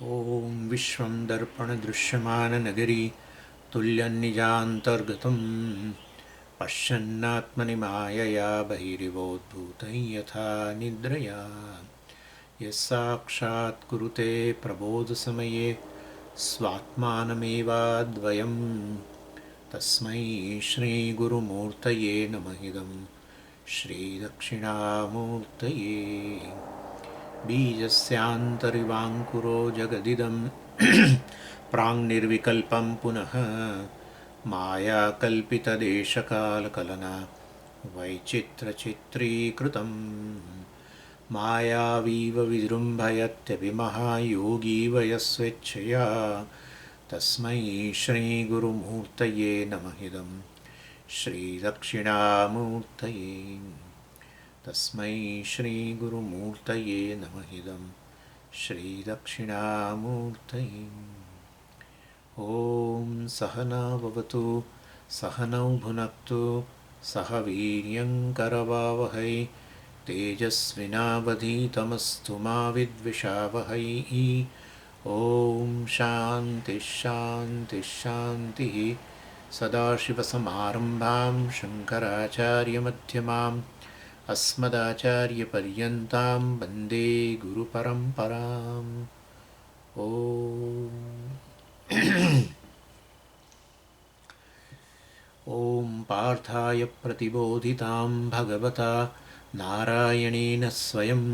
ॐ विश्वं दर्पणदृश्यमाननगरी तुल्यन्निजान्तर्गतं पश्यन्नात्मनि मायया बहिरिवोद्भूतं यथा निद्रया यस्साक्षात् कुरुते प्रबोधसमये स्वात्मानमेवाद्वयं तस्मै श्रीगुरुमूर्तये नमः इदं श्रीदक्षिणामूर्तये बीजस्यान्तरिवाङ्कुरो जगदिदं प्राङ्निर्विकल्पं पुनः मायाकल्पितदेशकालकलना वैचित्रचित्रीकृतं मायावीव विजृम्भयत्यभिमहायोगी वयस्वेच्छया तस्मै श्रीगुरुमूर्तये नमः इदं श्रीदक्षिणामूर्तये तस्मै श्रीगुरुमूर्तये नमः इदं श्रीदक्षिणामूर्तये ॐ सहना भवतु सहनौ भुनक्तु सह वीर्यङ्करवावहै तेजस्विनावधीतमस्तु मा विद्विषावहै ॐ शान्तिः शान्तिः शान्तिः सदाशिवसमारम्भां शङ्कराचार्यमध्यमाम् अस्मदाचार्यपर्यन्तां वन्दे गुरुपरम्पराम् ॐ ॐ पार्थाय प्रतिबोधितां भगवता नारायणेन स्वयं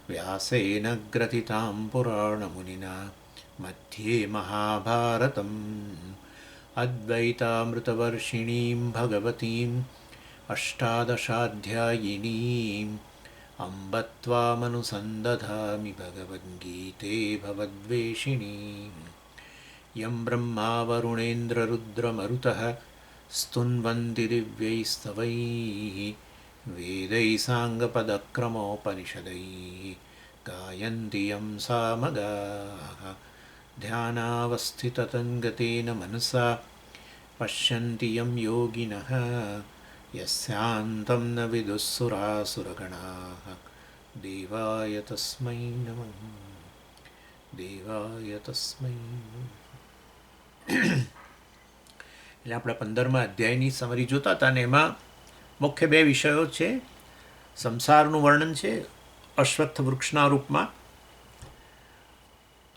व्यासेन ग्रथितां पुराणमुनिना मध्ये महाभारतम् अद्वैतामृतवर्षिणीं भगवतीम् अष्टादशाध्यायिनीम् अम्ब त्वामनुसन्दधामि भगवद्गीते भवद्वेषिणीम् यं ब्रह्मा वरुणेन्द्ररुद्रमरुतः स्तुन्वन्ति दिव्यैस्तवैः वेदैः साङ्गपदक्रमोपनिषदैः गायन्ति यं सामगाः ध्यानावस्थिततन्गतेन मनसा पश्यन्ति यं योगिनः यस्यान्तं न विदुःसुरासुरगणाः देवाय तस्मै नमः देवाय तस्मै એટલે આપણે 15મા અધ્યાયની સમરી જોતા હતા ને એમાં મુખ્ય બે વિષયો છે. સંસારનું વર્ણન છે અશ્વત્થ વૃક્ષના રૂપમાં,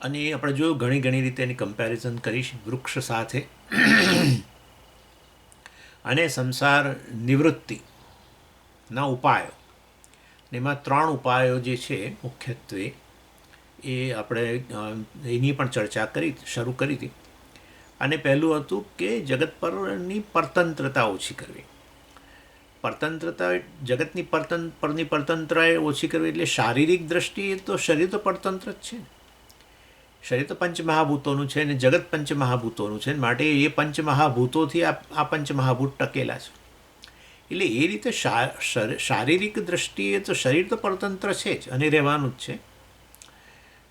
અને આપણે જોયું ઘણી રીતે એની કમ્પેરિઝન કરીશ વૃક્ષ સાથે. અને સંસાર નિવૃત્તિના ઉપાયો, એમાં 3 ઉપાયો જે છે મુખ્યત્વે એ આપણે એની પણ ચર્ચા શરૂ કરી હતી. અને પહેલું હતું કે જગત પરની પરતંત્રતા ઓછી કરવી. પરતંત્રતા જગતની પરની પરતંત્રતા ઓછી કરવી એટલે શારીરિક દ્રષ્ટિએ તો શરીર તો પરતંત્ર જ છે. શરીર તો પંચમહાભૂતોનું છે અને જગત પંચમહાભૂતોનું છે, માટે એ પંચમહાભૂતોથી આ પંચમહાભૂત ટકેલા છે. એટલે એ રીતે શારીરિક દ્રષ્ટિએ તો શરીર તો પરતંત્ર છે જ અને રહેવાનું જ છે.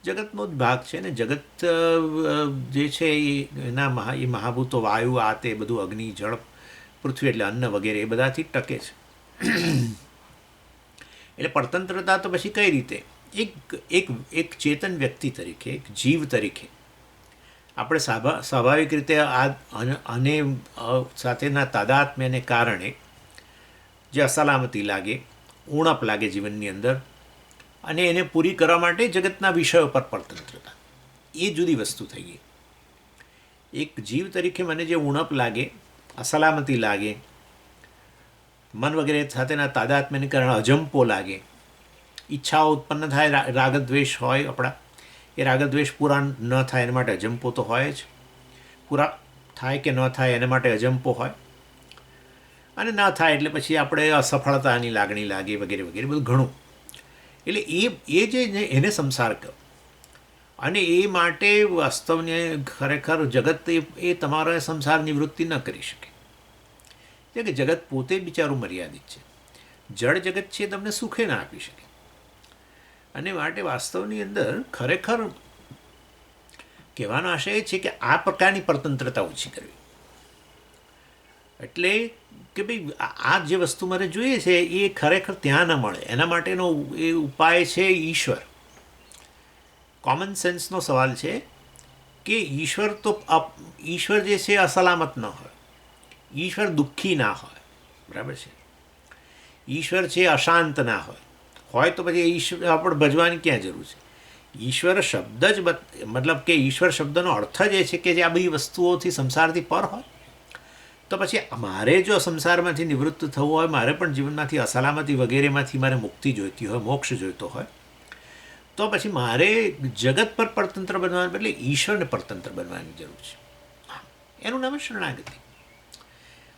જગતનો જ ભાગ છે ને જગત જે છે એના એ મહાભૂતો વાયુ આ તે બધું અગ્નિ જળ પૃથ્વી એટલે અન્ન વગેરે એ બધાથી ટકે છે. એટલે પરતંત્રતા તો પછી કઈ રીતે એક ચેતન વ્યક્તિ તરીકે, એક જીવ તરીકે આપણે સ્વાભાવિક રીતે આને સાથેના તાદાત્મ્યને કારણે જે અસલામતી લાગે, ઉણપ લાગે જીવનની અંદર, અને એને પૂરી કરવા માટે જગતના વિષયો પર પરતંત્રતા એ જુદી વસ્તુ થઈ ગઈ. એક જીવ તરીકે મને જે ઉણપ લાગે, અસલામતી લાગે, મન વગેરે સાથેના તાદાત્મ્યને કારણે અજંપો લાગે, ઈચ્છાઓ ઉત્પન્ન થાય, રાગદ્વેષ હોય આપણા, એ રાગદ્વેષ પૂરા ન થાય એના માટે અજંપો તો હોય જ, પૂરા થાય કે ન થાય એના માટે અજંપો હોય, અને ન થાય એટલે પછી આપણે અસફળતાની લાગણી લાગે વગેરે વગેરે બધું ઘણું. એટલે એ જે એને સંસાર કહો. અને એ માટે વાસ્તવને ખરેખર જગત એ તમારા સંસાર નિવૃત્તિ ન કરી શકે. એટલે કે જગત પોતે બિચારું મર્યાદિત છે. જળ જગત છે તમને સુખે ના આપી શકે. અને માટે વાસ્તવની અંદર ખરેખર કહેવાનો આશય એ છે કે આ પ્રકારની પરતંત્રતા ઓછી કરવી. એટલે કે ભાઈ આ જે વસ્તુ મારે જોઈએ છે એ ખરેખર ત્યાં ન મળે, એના માટેનો એ ઉપાય છે ઈશ્વર. કોમન સેન્સનો સવાલ છે કે ઈશ્વર જે છે અસલામત ન હોય, ઈશ્વર દુઃખી ના હોય, બરાબર છે, ઈશ્વર છે અશાંત ના હોય તો પછી ઈશ્વર આપણે ભજવાની ક્યાં જરૂર છે? ઈશ્વર શબ્દ જ મતલબ કે ઈશ્વર શબ્દનો અર્થ જ એ છે કે જે આ બધી વસ્તુઓથી સંસારથી પર હોય. તો પછી મારે જો સંસારમાંથી નિવૃત્ત થવું હોય, મારે પણ જીવનમાંથી અસલામતી વગેરેમાંથી મારે મુક્તિ જોઈતી હોય, મોક્ષ જોઈતો હોય, તો પછી મારે જગત પર પરતંત્ર બનવાને બદલે ઈશ્વરને પરતંત્ર બનવાની જરૂર છે. એનું નામ શરણાગતિ.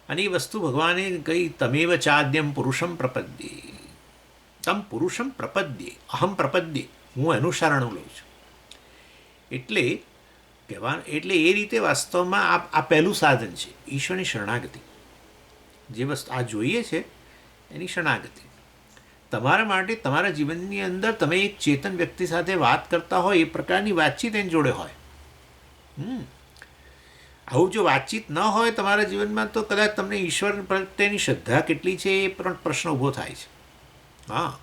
અને એ વસ્તુ ભગવાને કહી, તમેવ ચાદ્યમ પુરુષમ પ્રપદ્યે, તમ પુરુષમ પ્રપદ્યે, અહમ પ્રપદ્યે, હું એનું શરણું લઉં છું. એટલે એ રીતે વાસ્તવમાં આ પહેલું સાધન છે ઈશ્વરની શરણાગતિ. જે વસ્તુ આ જોઈએ છે એની શરણાગતિ. તમારા માટે તમારા જીવનની અંદર તમે એક ચેતન વ્યક્તિ સાથે વાત કરતા હોય એ પ્રકારની વાતચીત એની જોડે હોય. આવું જો વાતચીત ન હોય તમારા જીવનમાં તો કદાચ તમને ઈશ્વર પ્રત્યેની શ્રદ્ધા કેટલી છે એ પણ પ્રશ્ન ઊભો થાય છે. હા,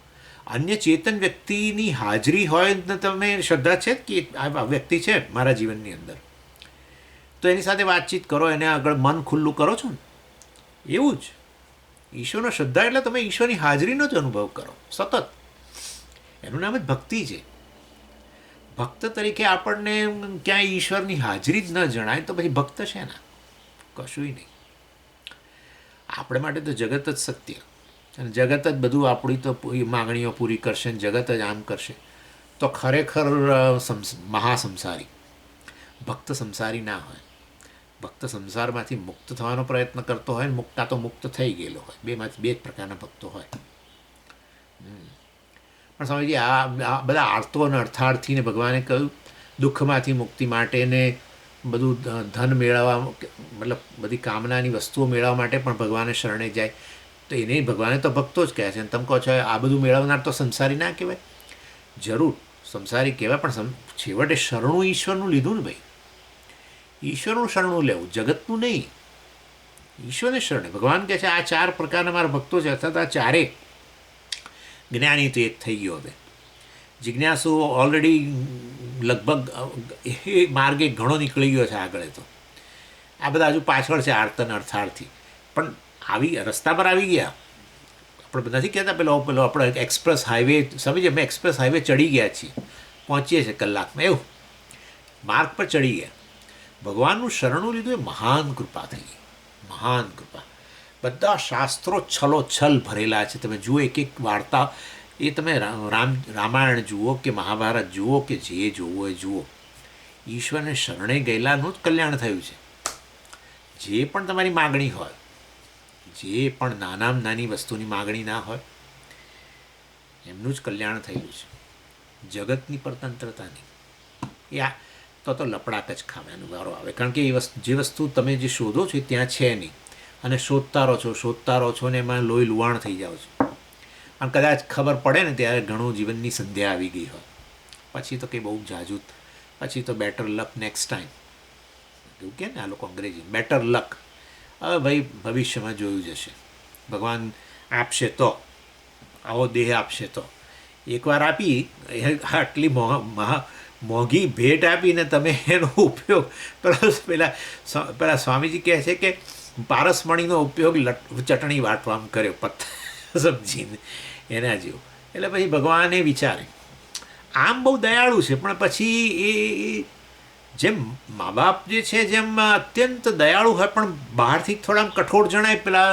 અન્ય ચેતન વ્યક્તિની હાજરી હોય ને તમે શ્રદ્ધા છે કે આ વ્યક્તિ છે મારા જીવનની અંદર, તો એની સાથે વાતચીત કરો, એને આગળ મન ખુલ્લું કરો છો ને, એવું જ ઈશ્વરનો શ્રદ્ધા એટલે તમે ઈશ્વરની હાજરીનો જ અનુભવ કરો સતત. એનું નામ જ ભક્તિ છે. ભક્ત તરીકે આપણને ક્યાંય ઈશ્વરની હાજરી જ ન જણાય તો પછી ભક્ત છે ને કશું નહીં. આપણે માટે તો જગત જ સત્ય, અને જગત જ બધું આપણી તો માગણીઓ પૂરી કરશે ને જગત જ આમ કરશે, તો ખરેખર મહાસંસારી. ભક્ત સંસારી ના હોય. ભક્ત સંસારમાંથી મુક્ત થવાનો પ્રયત્ન કરતો હોય ને મુક્તા તો મુક્ત થઈ ગયેલો હોય. બેમાંથી બે જ પ્રકારના ભક્તો હોય. પણ સ્વામીજી આ બધા આર્તો અને અર્થાર્થીને ભગવાને કહ્યું દુઃખમાંથી મુક્તિ માટે ને બધું ધન મેળવવા, મતલબ બધી કામનાની વસ્તુઓ મેળવવા માટે પણ ભગવાને શરણે જાય. તો એને ભગવાને તો ભક્તો જ કહે છે. અને તમે કહો છો આ બધું મેળવનાર તો સંસારી ના કહેવાય? જરૂર સંસારી કહેવાય, પણ છેવટે શરણું ઈશ્વરનું લીધું ને ભાઈ. ઈશ્વરનું શરણું લેવું, જગતનું નહીં. ઈશ્વરને શરણે. ભગવાન કહે છે આ 4 પ્રકારના મારા ભક્તો છે, અર્થાત આ 4 જ્ઞાની તો એક થઈ ગયો. હવે જિજ્ઞાસુ ઓલરેડી લગભગ એ માર્ગે ઘણો નીકળી ગયો છે આગળ. તો આ બધા હજુ પાછળ છે આર્ત અને અર્થાર્થી, પણ રસ્તા પર આવી ગયા. આપણે નથી કહેતા પેલો આપણે એક્સપ્રેસ હાઈવે, સમજીએ અમે એક્સપ્રેસ હાઈવે ચડી ગયા છીએ, પહોંચીએ છીએ કલાકમાં, એવું માર્ગ પર ચડી ગયા. ભગવાનનું શરણું લીધું એ મહાન કૃપા થઈ ગઈ, મહાન કૃપા. બધા શાસ્ત્રો છલોછલ ભરેલા છે. તમે જુઓ એક એક વાર્તા, એ તમે રામાયણ જુઓ કે મહાભારત જુઓ કે જે જોવો એ જુઓ, ઈશ્વરને શરણે ગયેલાનું જ કલ્યાણ થયું છે. જે પણ તમારી માગણી હોય, જે પણ નાનામાં નાની વસ્તુની માગણી ના હોય, એમનું જ કલ્યાણ થયેલું છે. જગતની પરતંત્રતાની એ તો લપડાક જ ખાવાનો વારો આવે. કારણ કે જે વસ્તુ તમે જે શોધો છો ત્યાં છે નહીં, અને શોધતા રહો છો ને એમાં લોહી લુહાણ થઈ જાઓ છો. અને કદાચ ખબર પડે ને ત્યારે ઘણું જીવનની સંધ્યા આવી ગઈ હોય, પછી તો કંઈ બહુ જાજુ, પછી તો બેટર લક નેક્સ્ટ ટાઈમ એવું કે ને આ લોકો અંગ્રેજી, બેટર લક. હવે ભાઈ ભવિષ્યમાં જોયું જશે, ભગવાન આપશે તો, આવો દેહ આપશે તો. એકવાર આપી આટલી મોંઘી ભેટ આપીને તમે એનો ઉપયોગ પેલા સ્વામીજી કહે છે કે પારસમણીનો ઉપયોગ ચટણી વાટવામાં કર્યો, પત્તા સમજીને એના જેવું. એટલે પછી ભગવાને વિચારે આમ બહુ દયાળુ છે, પણ પછી એ જેમ મા બાપ જે છે જેમ અત્યંત દયાળુ હોય પણ બહારથી થોડા કઠોર જણાય પેલા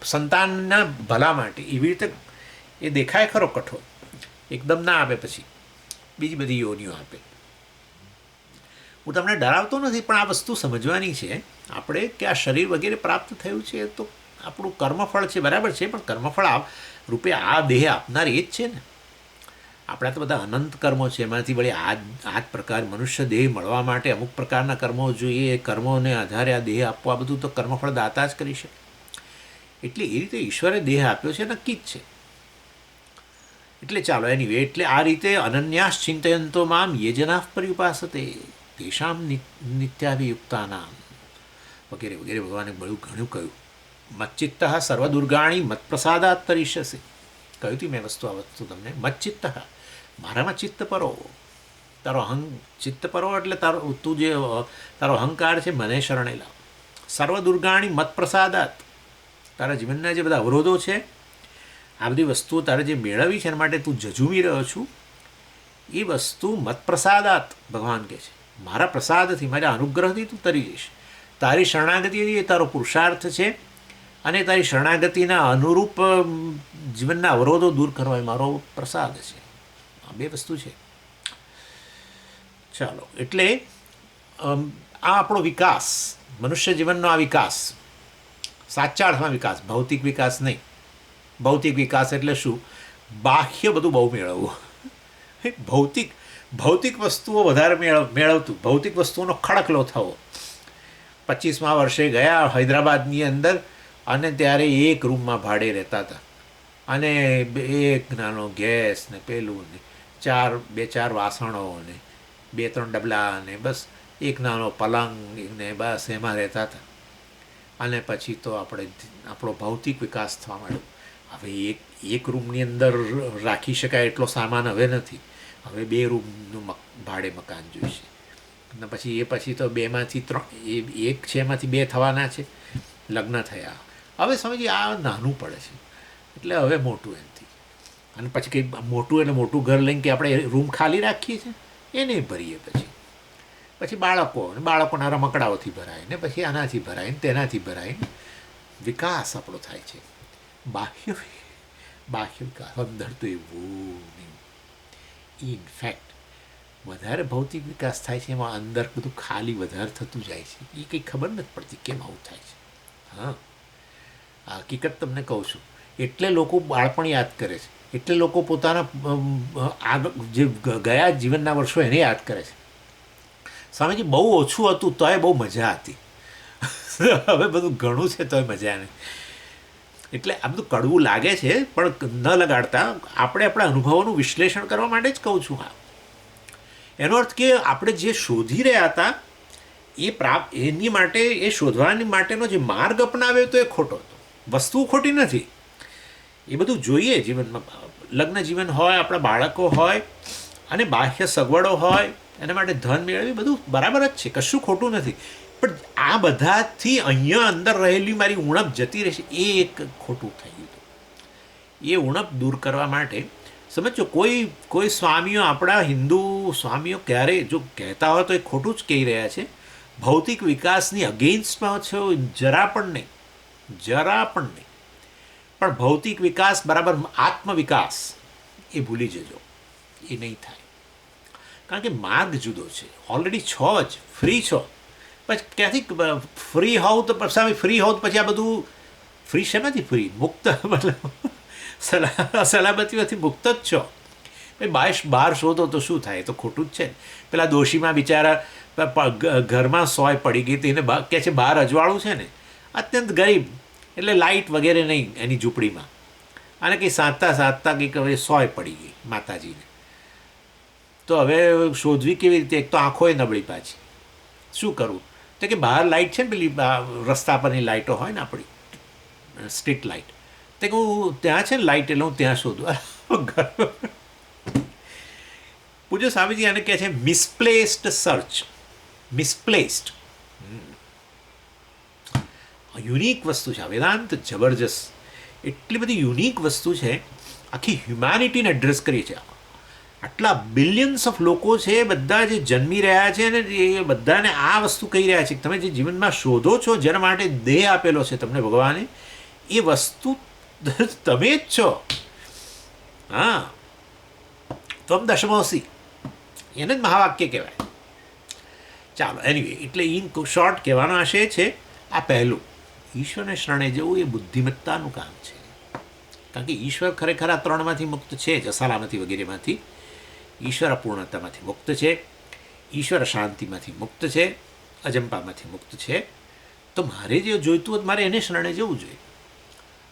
સંતાનના ભલા માટે, એવી રીતે એ દેખાય ખરો કઠોર, એકદમ ના આપે, પછી બીજી બધી યોનિઓ આપે. હું તમને ડરાવતો નથી, પણ આ વસ્તુ સમજવાની છે આપણે કે આ શરીર વગેરે પ્રાપ્ત થયું છે તો આપણું કર્મફળ છે, બરાબર છે, પણ કર્મફળ રૂપે આ દેહ આપનાર એ જ છે ને. આપણા તો બધા અનંત કર્મો છે, એમાંથી વળી આ જ પ્રકાર મનુષ્ય દેહ મળવા માટે અમુક પ્રકારના કર્મો જોઈએ, કર્મોને આધારે આ દેહ આપવા, બધું તો કર્મફળ દાતા જ કરી શકે. એટલે એ રીતે ઈશ્વરે દેહ આપ્યો છે, નક્કી જ છે. એટલે ચાલો એની એટલે આ રીતે અનન્યાસ ચિંતયંતો મામ યે જનાઃ પર્યુપાસતે તેષામ નિત્યાભિયુક્તાનામ વગેરે વગેરે. ભગવાને બહુ ઘણું કહ્યું. મચ્ચિત્ત સર્વદુર્ગાણી મત્પ્રસાદાત તરિષ્યસે. કહ્યું હતું મેં આ વસ્તુ તમને, મચ્ચિત્ત મારામાં ચિત્ત પરો, તારો ચિત્ત પરો એટલે તું જે તારો અહંકાર છે મને શરણે લાવ. સર્વ દુર્ગાણી મત પ્રસાદાત. તારા જીવનના જે બધા અવરોધો છે, આ બધી વસ્તુઓ તારે જે મેળવી છે એના માટે તું જજુમી રહ્યો છું, એ વસ્તુ મત પ્રસાદાત ભગવાન કહે છે, મારા પ્રસાદથી, મારા અનુગ્રહથી તું તરી જઈશ. તારી શરણાગતિ એ તારો પુરુષાર્થ છે, અને તારી શરણાગતિના અનુરૂપ જીવનના અવરોધો દૂર કરવા એ મારો પ્રસાદ છે. આ બે વસ્તુ છે. ચાલો, એટલે આ આપણો વિકાસ, મનુષ્ય જીવનનો આ વિકાસ, સાચા અર્થમાં વિકાસ, ભૌતિક વિકાસ નહીં. ભૌતિક વિકાસ એટલે શું? બાહ્ય બધું બહુ મેળવવું. ભૌતિક વસ્તુઓ વધારે મેળવતું, ભૌતિક વસ્તુઓનો ખડકલો થવો. 25મા વર્ષે ગયા હૈદરાબાદની અંદર, અને ત્યારે એક રૂમમાં ભાડે રહેતા હતા, અને એક નાનો ગેસ ને પેલું ને બે ચાર વાસણો ને 2-3 ડબલા ને બસ એક નાનો પલંગ ને બસ એમાં રહેતા હતા. અને પછી તો આપણો ભૌતિક વિકાસ થવા માંડ્યો. હવે એક રૂમની અંદર રાખી શકાય એટલો સામાન હવે નથી. હવે 2 રૂમનું ભાડે મકાન જોઈશે. અને પછી તો 2માંથી 3, એક છે એમાંથી 2 થવાના છે. લગ્ન થયા, હવે સમજીએ આ નાનું પડે છે, એટલે હવે મોટું એમથી. અને પછી કંઈ મોટું એટલે મોટું ઘર લઈને કે આપણે રૂમ ખાલી રાખીએ છીએ, એને ભરીએ. પછી બાળકોના રમકડાઓથી ભરાય ને, પછી આનાથી ભરાય ને તેનાથી ભરાય ને, વિકાસ આપણો થાય છે. બાહ્ય વિકાસ અંદર તો એવું નહીં. ઇનફેક્ટ વધારે ભૌતિક વિકાસ થાય છે, એમાં અંદર બધું ખાલી વધારે થતું જાય છે. એ કંઈ ખબર નથી પડતી કેમ આવું થાય છે. હા, આ હકીકત તમને કહું છું. એટલે લોકો બાળપણ યાદ કરે છે, એટલે લોકો પોતાના આગળ જે ગયા જીવનના વર્ષો એને યાદ કરે છે. સ્વામીજી બહુ ઓછું હતું તોય બહુ મજા હતી, હવે બધું ઘણું છે તોય મજા નહીં. એટલે આ બધું કડવું લાગે છે, પણ ન લગાડતા આપણે આપણા અનુભવોનું વિશ્લેષણ કરવા માટે જ કહું છું. હા, એનો અર્થ કે આપણે જે શોધી રહ્યા હતા એની માટે, એ શોધવાની માટેનો જે માર્ગ અપનાવ્યો હતો એ ખોટો હતો. વસ્તુ ખોટી નથી, એ બધું જોઈએ જીવનમાં. લગ્ન જીવન હોય, આપણા બાળકો હોય, અને બાહ્ય સગવડો હોય, એના માટે ધન મેળવી, બધું બરાબર જ છે, કશું ખોટું નથી. પણ આ બધાથી અહીંયા અંદર રહેલી મારી ઉણપ જતી રહેશે, એ એક ખોટું થઈ ગયું. એ ઉણપ દૂર કરવા માટે સમજો, કોઈ સ્વામીઓ, આપણા હિન્દુ સ્વામીઓ ક્યારેય જો કહેતા હોય તો એ ખોટું જ કહી રહ્યા છે. ભૌતિક વિકાસની અગેન્સ્ટમાં છે, જરા પણ નહીં. પણ ભૌતિક વિકાસ બરાબર આત્મવિકાસ એ ભૂલી જજો, એ નહીં થાય. કારણ કે માર્ગ જુદો છે. ઓલરેડી છો જ, ફ્રી છો. પછી ક્યાંથી ફ્રી હોવ તો પછી આ બધું ફ્રી શેમાંથી ફ્રી? મુક્ત, મતલબ સલામતીમાંથી મુક્ત જ છો. બહાર શોધો તો શું થાય? તો ખોટું જ છે ને. પેલા દોશીમાં બિચારા ઘરમાં સોય પડી ગઈ હતી, એને કહે છે બહાર અજવાળું છે ને, અત્યંત ગરીબ, એટલે લાઇટ વગેરે નહીં એની ઝૂંપડીમાં, અને કંઈ સાધતા કંઈક હવે સોય પડી ગઈ માતાજીને. તો હવે શોધવી કેવી રીતે? એક તો આંખોય નબળી પાછી. શું કરવું? તો કે બહાર લાઇટ છે ને, પેલી રસ્તા પરની લાઇટો હોય ને આપણી સ્ટ્રીટ લાઇટ, તો કે હું ત્યાં છે ને લાઇટ, એટલે હું ત્યાં શોધું. પૂજ્ય સ્વામીજી આને કહે છે મિસપ્લેસ્ડ સર્ચ. મિસપ્લેસ્ડ યુનિક વસ્તુ છે. વેદાંત જબરજસ્ત, એટલી બધી યુનિક વસ્તુ છે. આખી હ્યુમેનિટીને એડ્રેસ કરીએ છીએ. આટલા બિલિયન્સ ઓફ લોકો છે, બધા જે જન્મી રહ્યા છે, ને એ બધાને આ વસ્તુ કહી રહ્યા છે કે તમે જે જીવનમાં શોધો છો, જેના માટે દેહ આપેલો છે તમને ભગવાને, એ વસ્તુ તમે જ છો. હા, તમ દશમોસી, એને જ મહાવાક્ય કહેવાય. ચાલો, એનીવે, એટલે ઇન શોર્ટ કહેવાનો આશય છે આ પહેલું, ઈશ્વરને શરણે જવું એ બુદ્ધિમત્તાનું કામ છે. કારણ કે ઈશ્વર ખરેખર આ 3માંથી મુક્ત છે જ, અસલામતી વગેરેમાંથી. ઈશ્વર અપૂર્ણતામાંથી મુક્ત છે, ઈશ્વર શાંતિમાંથી મુક્ત છે, અજંપામાંથી મુક્ત છે. તો મારે જે જોઈતું હોય મારે એને શરણે જવું જોઈએ.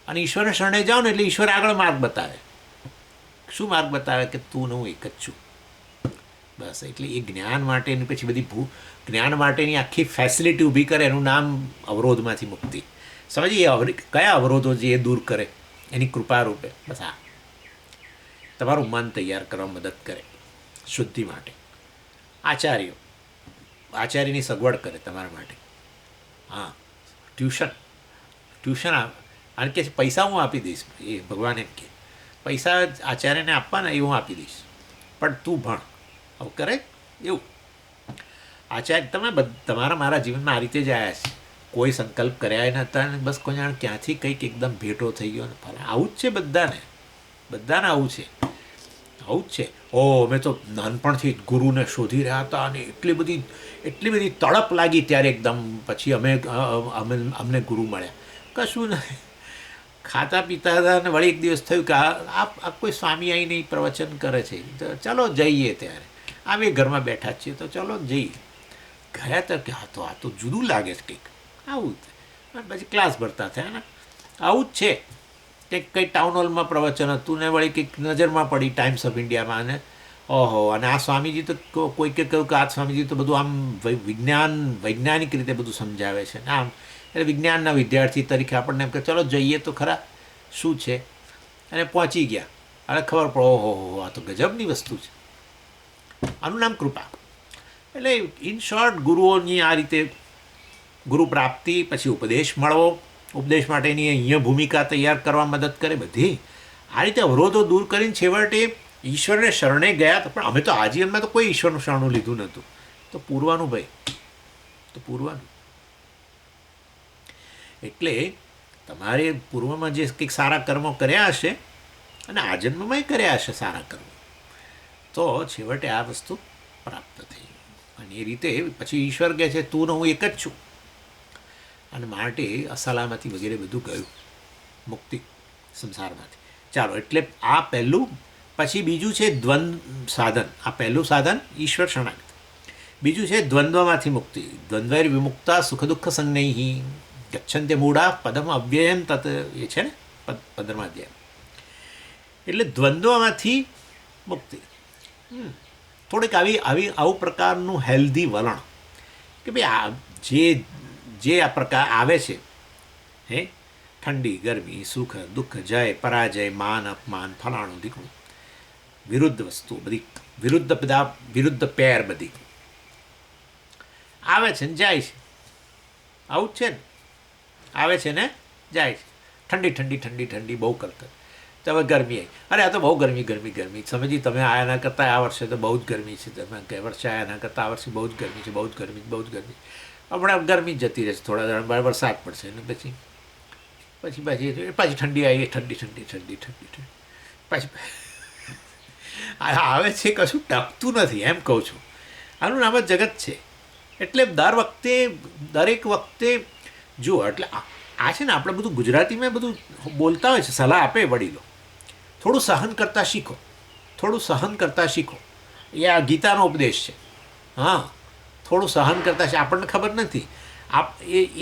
અને ઈશ્વરને શરણે જાઓ ને એટલે ઈશ્વર આગળ માર્ગ બતાવે. શું માર્ગ બતાવે? કે તું ને હું એક જ છું, બસ. એટલે એ જ્ઞાન માટેની પછી બધી જ્ઞાન માટેની આખી ફેસિલિટી ઊભી કરે, એનું નામ અવરોધમાંથી મુક્તિ. સમજીએ કયા અવરોધો જે એ દૂર કરે એની કૃપા રૂપે. બસ આ તમારું મન તૈયાર કરવા મદદ કરે શુદ્ધિ માટે. આચાર્યો આચાર્યની સગવડ કરે તમારા માટે. હા, ટ્યુશન અને કે પૈસા હું આપી દઈશ. એ ભગવાન એમ કે પૈસા આચાર્યને આપવાના એ હું આપી દઈશ, પણ તું ભણ. હવે કરે એવું આચાર્ય તમે તમારા મારા જીવનમાં આ રીતે જ આવ્યા છે. કોઈ સંકલ્પ કર્યા નહોતા અને બસ કોઈ જાણ ક્યાંથી કંઈક એકદમ ભેટો થઈ ગયો ને ફરે. આવું જ છે બધાને આવું છે. અમે તો નાનપણથી ગુરુને શોધી રહ્યા હતા અને એટલી બધી તડપ લાગી ત્યારે એકદમ પછી અમને ગુરુ મળ્યા. કશું નહીં, ખાતા પીતા હતા અને વળી એક દિવસ થયું કે આ કોઈ સ્વામી આવીને પ્રવચન કરે છે, તો ચલો જઈએ. ત્યારે અમે ઘરમાં બેઠા જ છીએ તો ચલો જઈએ. ગયા તો કે આ તો જુદું લાગે છે કંઈક આવું. અને પછી ક્લાસ ભરતા થયા ને આવું જ છે. કંઈ ટાઉન હોલમાં પ્રવચન હતું ને વળી કંઈક નજરમાં પડી ટાઈમ્સ ઓફ ઇન્ડિયામાં, અને ઓહો, અને આ સ્વામીજી તો કોઈકે કહ્યું કે આ સ્વામીજી તો બધું આમ વૈજ્ઞાનિક રીતે બધું સમજાવે છે ને આમ. એટલે વિજ્ઞાનના વિદ્યાર્થી તરીકે આપણને એમ કે ચલો જઈએ તો ખરા શું છે. અને પહોંચી ગયા અને ખબર પડે ઓહો આ તો ગજબની વસ્તુ છે. આનું નામ કૃપા. એટલે ઇન શોર્ટ ગુરુઓની આ રીતે ગુરુ પ્રાપ્તિ, પછી ઉપદેશ મળવો, ઉપદેશ માટેની અહીંયા ભૂમિકા તૈયાર કરવા મદદ કરે. બધી આ રીતે અવરોધો દૂર કરીને છેવટે ઈશ્વરને શરણે ગયા. તો પણ અમે તો આજીવનમાં તો કોઈ ઈશ્વરનું શરણું લીધું નહોતું. તો પૂરવાનું ભાઈ, તો પૂરવાનું. એટલે તમારે પૂર્વમાં જે કંઈક સારા કર્મો કર્યા હશે અને આ જન્મમાંય કર્યા હશે સારા કર્મો, તો છેવટે આ વસ્તુ પ્રાપ્ત થઈ. અને એ રીતે પછી ઈશ્વર કહે છે તું ને હું એક જ છું, અને માટે અસલામતી વગેરે બધું ગયું, મુક્તિ સંસારમાંથી. ચાલો, એટલે આ પહેલું. પછી બીજું છે દ્વંદ્વ સાધન. આ પહેલું સાધન ઈશ્વર શરણાગતિ. બીજું છે દ્વંદ્વમાંથી મુક્તિ. દ્વંદ્વૈર વિમુક્તા સુખ દુઃખ સંજ્ઞૈ ગચ્છન્તે મૂઢા પદમ અવ્યયમ તત. એ છે ને 15મા અધ્યાય. એટલે દ્વંદ્વમાંથી મુક્તિ. થોડીક આવું પ્રકારનું હેલ્ધી વલણ કે ભાઈ જે આ પ્રકાર આવે છે, હે, ઠંડી ગરમી, સુખ દુઃખ, જય પરાજય, માન અપમાન, ફલાણું દીકણું, વિરુદ્ધ વસ્તુ બધી, વિરુદ્ધ પેર બધી આવે છે ને જાય છે. આવું જ છે ને, આવે છે ને જાય છે. ઠંડી બહુ કરતા. તો હવે ગરમી આવી, અરે આ તો બહુ ગરમી સમજી તમે. આ એના કરતાં આ વર્ષે તો બહુ જ ગરમી છે. તમે ગયા વર્ષે આ એના કરતાં આ વર્ષે બહુ જ ગરમી છે, બહુ જ ગરમી. હમણાં ગરમી જતી રહેશે, થોડા દાડા વરસાદ પડશે ને પછી ઠંડી આવી. ઠંડી પછી આવે છે, કશું ટકતું નથી, એમ કહું છું. આનું નામ જ જગત છે. એટલે દરેક વખતે જુઓ. એટલે આ છે ને, આપણે બધું ગુજરાતીમાં બધું બોલતા હોય છે, સલાહ આપે વડીલો, થોડું સહન કરતાં શીખો. એ આ ગીતાનો ઉપદેશ છે. હા, થોડું સહન કરતાં આપણને ખબર નથી.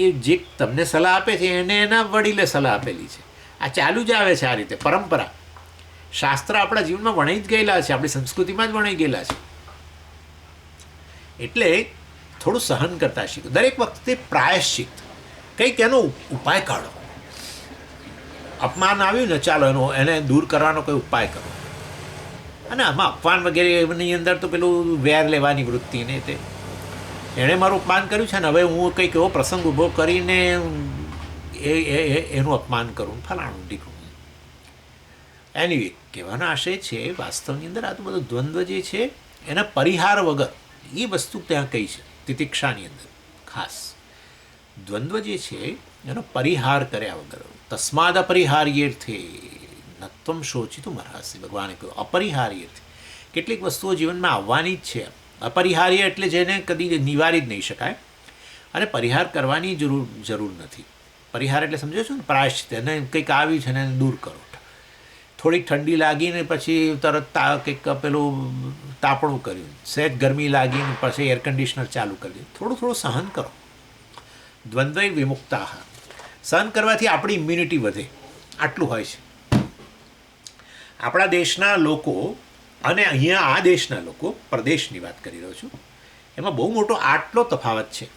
એ જે તમને સલાહ આપે છે એને એના વડીલે સલાહ આપેલી છે. આ ચાલુ જ આવે છે આ રીતે પરંપરા. શાસ્ત્ર આપણા જીવનમાં વણાઈ જ ગયેલા છે, આપણી સંસ્કૃતિમાં જ વણાઈ ગયેલા છે. એટલે થોડું સહન કરતાં શીખો. દરેક વખતે પ્રાયશ્ચિત, કંઈક એનો ઉપાય કાઢો. અપમાન આવ્યું ને, ચાલો એને દૂર કરવાનો કોઈ ઉપાય કરો. અને આમાં અપમાન વગેરેની અંદર તો પેલું વેર લેવાની વૃત્તિ ને તે, એણે મારું અપમાન કર્યું છે ને હવે હું કંઈક એવો પ્રસંગ ઊભો કરીને એનું અપમાન કરું, ફલાણું ઢીકણું. એની કહેવાનો આશય છે વાસ્તવની અંદર આ તો બધો દ્વંદ્વ જે છે એના પરિહાર વગર, એ વસ્તુ ત્યાં કહી છે તિતિક્ષાની અંદર ખાસ. દ્વંદ્વ જે છે એનો પરિહાર કર્યા વગર, તસ્માદ અપરિહાર્યેર્થે નત્વમ શોચિતું અર્હસી. ભગવાને કહ્યું અપરિહાર્યેર્થે. કેટલીક વસ્તુઓ જીવનમાં આવવાની જ છે. અપરિહાર્ય એટલે જેને કદી નિવારી જ નહીં શકાય, અને પરિહાર કરવાની જરૂર નથી. પરિહાર એટલે સમજો છો ને, પ્રાયશ્ચિત. એને કંઈક આવ્યું છે ને એને દૂર કરો. થોડીક ઠંડી લાગીને પછી તરત કંઈક પેલું તાપણું કર્યું, સહેજ ગરમી લાગીને પછી એર કન્ડિશનર ચાલુ કરી દીધું. થોડું સહન કરો. દ્વંદ્વૈ વિમુક્તા. સહન કરવાથી આપણી ઇમ્યુનિટી વધે, આટલું હોય છે. આપણા દેશના લોકો અને અહીંયા આ દેશના લોકો, પ્રદેશની વાત કરી રહ્યો છું, એમાં બહુ મોટો આટલો તફાવત છે.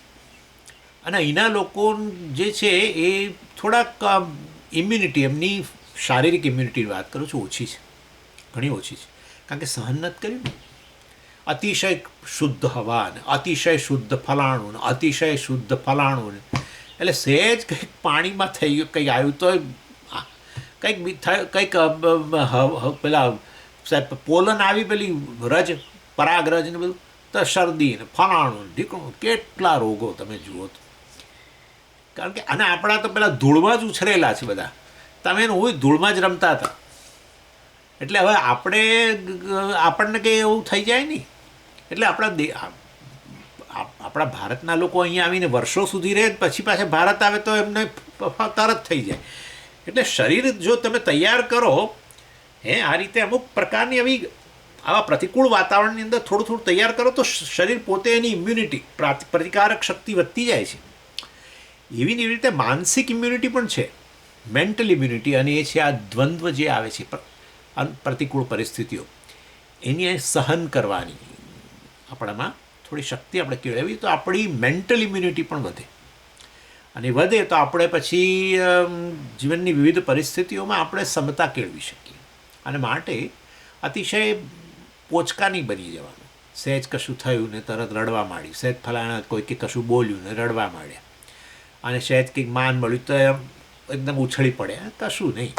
અને અહીંના લોકો જે છે એ થોડાક ઇમ્યુનિટી, એમની શારીરિક ઇમ્યુનિટીની વાત કરું છું, ઓછી છે, ઘણી ઓછી છે. કારણ કે સહન નથી કર્યું. અતિશય શુદ્ધ હવા ને અતિશય શુદ્ધ ફલાણું ને અતિશય શુદ્ધ ફલાણું ને, એટલે સહેજ કંઈક પાણીમાં થઈ ગયું, કંઈક આવ્યું તો કંઈક કંઈક પેલા સાહેબ પોલન આવી પેલી રજ પરાગરજ ને બધું, તો શરદી ને ફલાણું ને ઢીકણું, કેટલા રોગો તમે જુઓ તો. કારણ કે અને આપણા તો પેલા ધૂળમાં જ ઉછરેલા છે બધા, તમે હું ધૂળમાં જ રમતા હતા. એટલે હવે આપણને કંઈ એવું થઈ જાય નહીં. એટલે આપણા ભારતના લોકો અહીંયા આવીને વર્ષો સુધી રહે, પછી પાછા ભારત આવે તો એમને તરત થઈ જાય. એટલે શરીર જો તમે તૈયાર કરો આ રીતે અમુક પ્રકારની આવા પ્રતિકૂળ વાતાવરણની અંદર થોડું થોડું તૈયાર કરો તો શરીર પોતે એની ઇમ્યુનિટી પ્રતિકારક શક્તિ વધતી જાય છે. એવી ને એવી રીતે માનસિક ઇમ્યુનિટી પણ છે, મેન્ટલ ઇમ્યુનિટી, અને એ છે આ દ્વંદ્વ જે આવે છે પ્રતિકૂળ પરિસ્થિતિઓ, એની સહન કરવાની આપણામાં થોડી શક્તિ આપણે કેળવીએ તો આપણી મેન્ટલ ઇમ્યુનિટી પણ વધે, અને વધે તો આપણે પછી જીવનની વિવિધ પરિસ્થિતિઓમાં આપણે સમતા કેળવી શકીએ. અને માટે અતિશય પોચકા નહીં બની જવાનું. સહેજ કશું થયું ને તરત રડવા માંડી, સહેજ ફલાણા કોઈકે કશું બોલ્યું ને રડવા માંડ્યા, અને સહેજ કંઈક માન મળ્યું તો એકદમ ઉછળી પડે. કશું નહીં,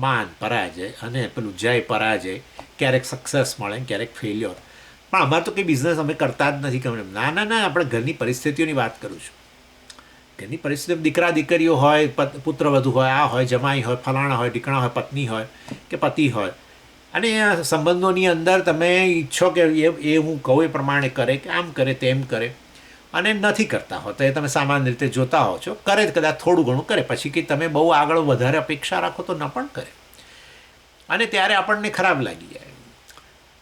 માન પરાજય અને પેલું જય પરાજય, ક્યારેક સક્સેસ મળે ક્યારેક ફેલ્યોર. પણ અમારે તો કંઈ બિઝનેસ અમે કરતા જ નથી. ગમે ના ના ના, આપણે ઘરની પરિસ્થિતિઓની વાત કરું છું. ઘરની પરિસ્થિતિ દીકરા દીકરીઓ હોય, પુત્રવધુ હોય, આ હોય, જમાઈ હોય, ફલાણા હોય, ઢીકણા હોય, પત્ની હોય કે પતિ હોય, અને સંબંધોની અંદર તમે ઈચ્છો કે એ હું કહું એ પ્રમાણે કરે, કે આમ કરે તેમ કરે, અને નથી કરતા હોતા એ તમે સામાન્ય રીતે જોતા હો છો. કરે જ કદાચ થોડું ઘણું કરે, પછી કે તમે બહુ આગળ વધારે અપેક્ષા રાખો તો ન પણ કરે, અને ત્યારે આપણને ખરાબ લાગી જાય.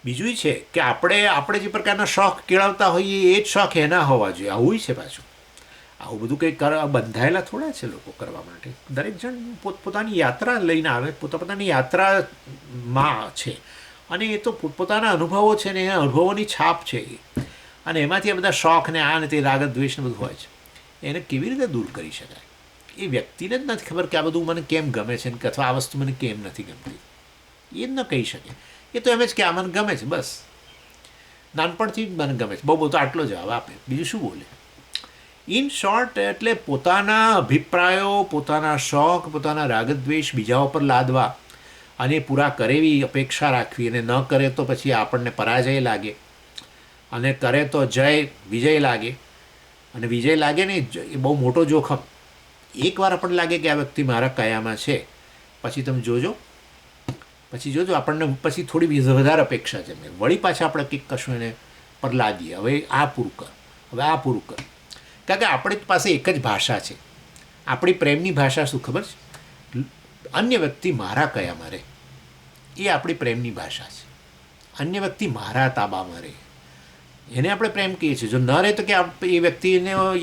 બીજું છે કે આપણે જે પ્રકારના શોખ કેળવતા હોઈએ એ જ શોખ એના હોવા જોઈએ. આવું છે પાછું. આવું બધું કંઈક બંધાયેલા થોડા છે લોકો કરવા માટે. દરેક જણ પોતપોતાની યાત્રા લઈને આવે, પોતાની યાત્રામાં છે, અને એ તો પોતપોતાના અનુભવો છે ને એ અનુભવોની છાપ છે, અને એમાંથી આ બધા શોખ ને આ ને તે રાગ દ્વેષ ને બધું હોય છે. એને કેવી રીતે દૂર કરી શકાય? એ વ્યક્તિને જ નથી ખબર કે આ બધું મને કેમ ગમે છે, અથવા આ વસ્તુ મને કેમ નથી ગમતી. એ જ ન કહી શકે. એ તો એમ જ કે આ મને ગમે છે, બસ નાનપણથી જ મને ગમે છે, બહુ તો આટલો જવાબ આપે, બીજું શું બોલે. ઇન શોર્ટ, એટલે પોતાના અભિપ્રાયો, પોતાના શોખ, પોતાના રાગદ્વેષ બીજાઓ પર લાદવા અને પૂરા કરે એવી અપેક્ષા રાખવી, અને ન કરે તો પછી આપણને પરાજય લાગે, અને કરે તો વિજય લાગે. અને વિજય લાગે ને એ બહુ મોટો જોખમ. એકવાર આપણને લાગે કે આ વ્યક્તિ મારા કયામાં છે, પછી તમે જોજો આપણને પછી થોડી વધારે અપેક્ષા છે, વળી પાછા આપણે કંઈક કશું એને પર લાદીએ, હવે આ પૂરું કર, હવે આ પૂરું કર. કારણ કે આપણી પાસે એક જ ભાષા છે. આપણી પ્રેમની ભાષા શું ખબર છે? અન્ય વ્યક્તિ મારા કયામાં રહે, એ આપણી પ્રેમની ભાષા છે. અન્ય વ્યક્તિ મારા તાબામાં રહે, એને આપણે પ્રેમ કહીએ છીએ. જો ન રહે તો કે એ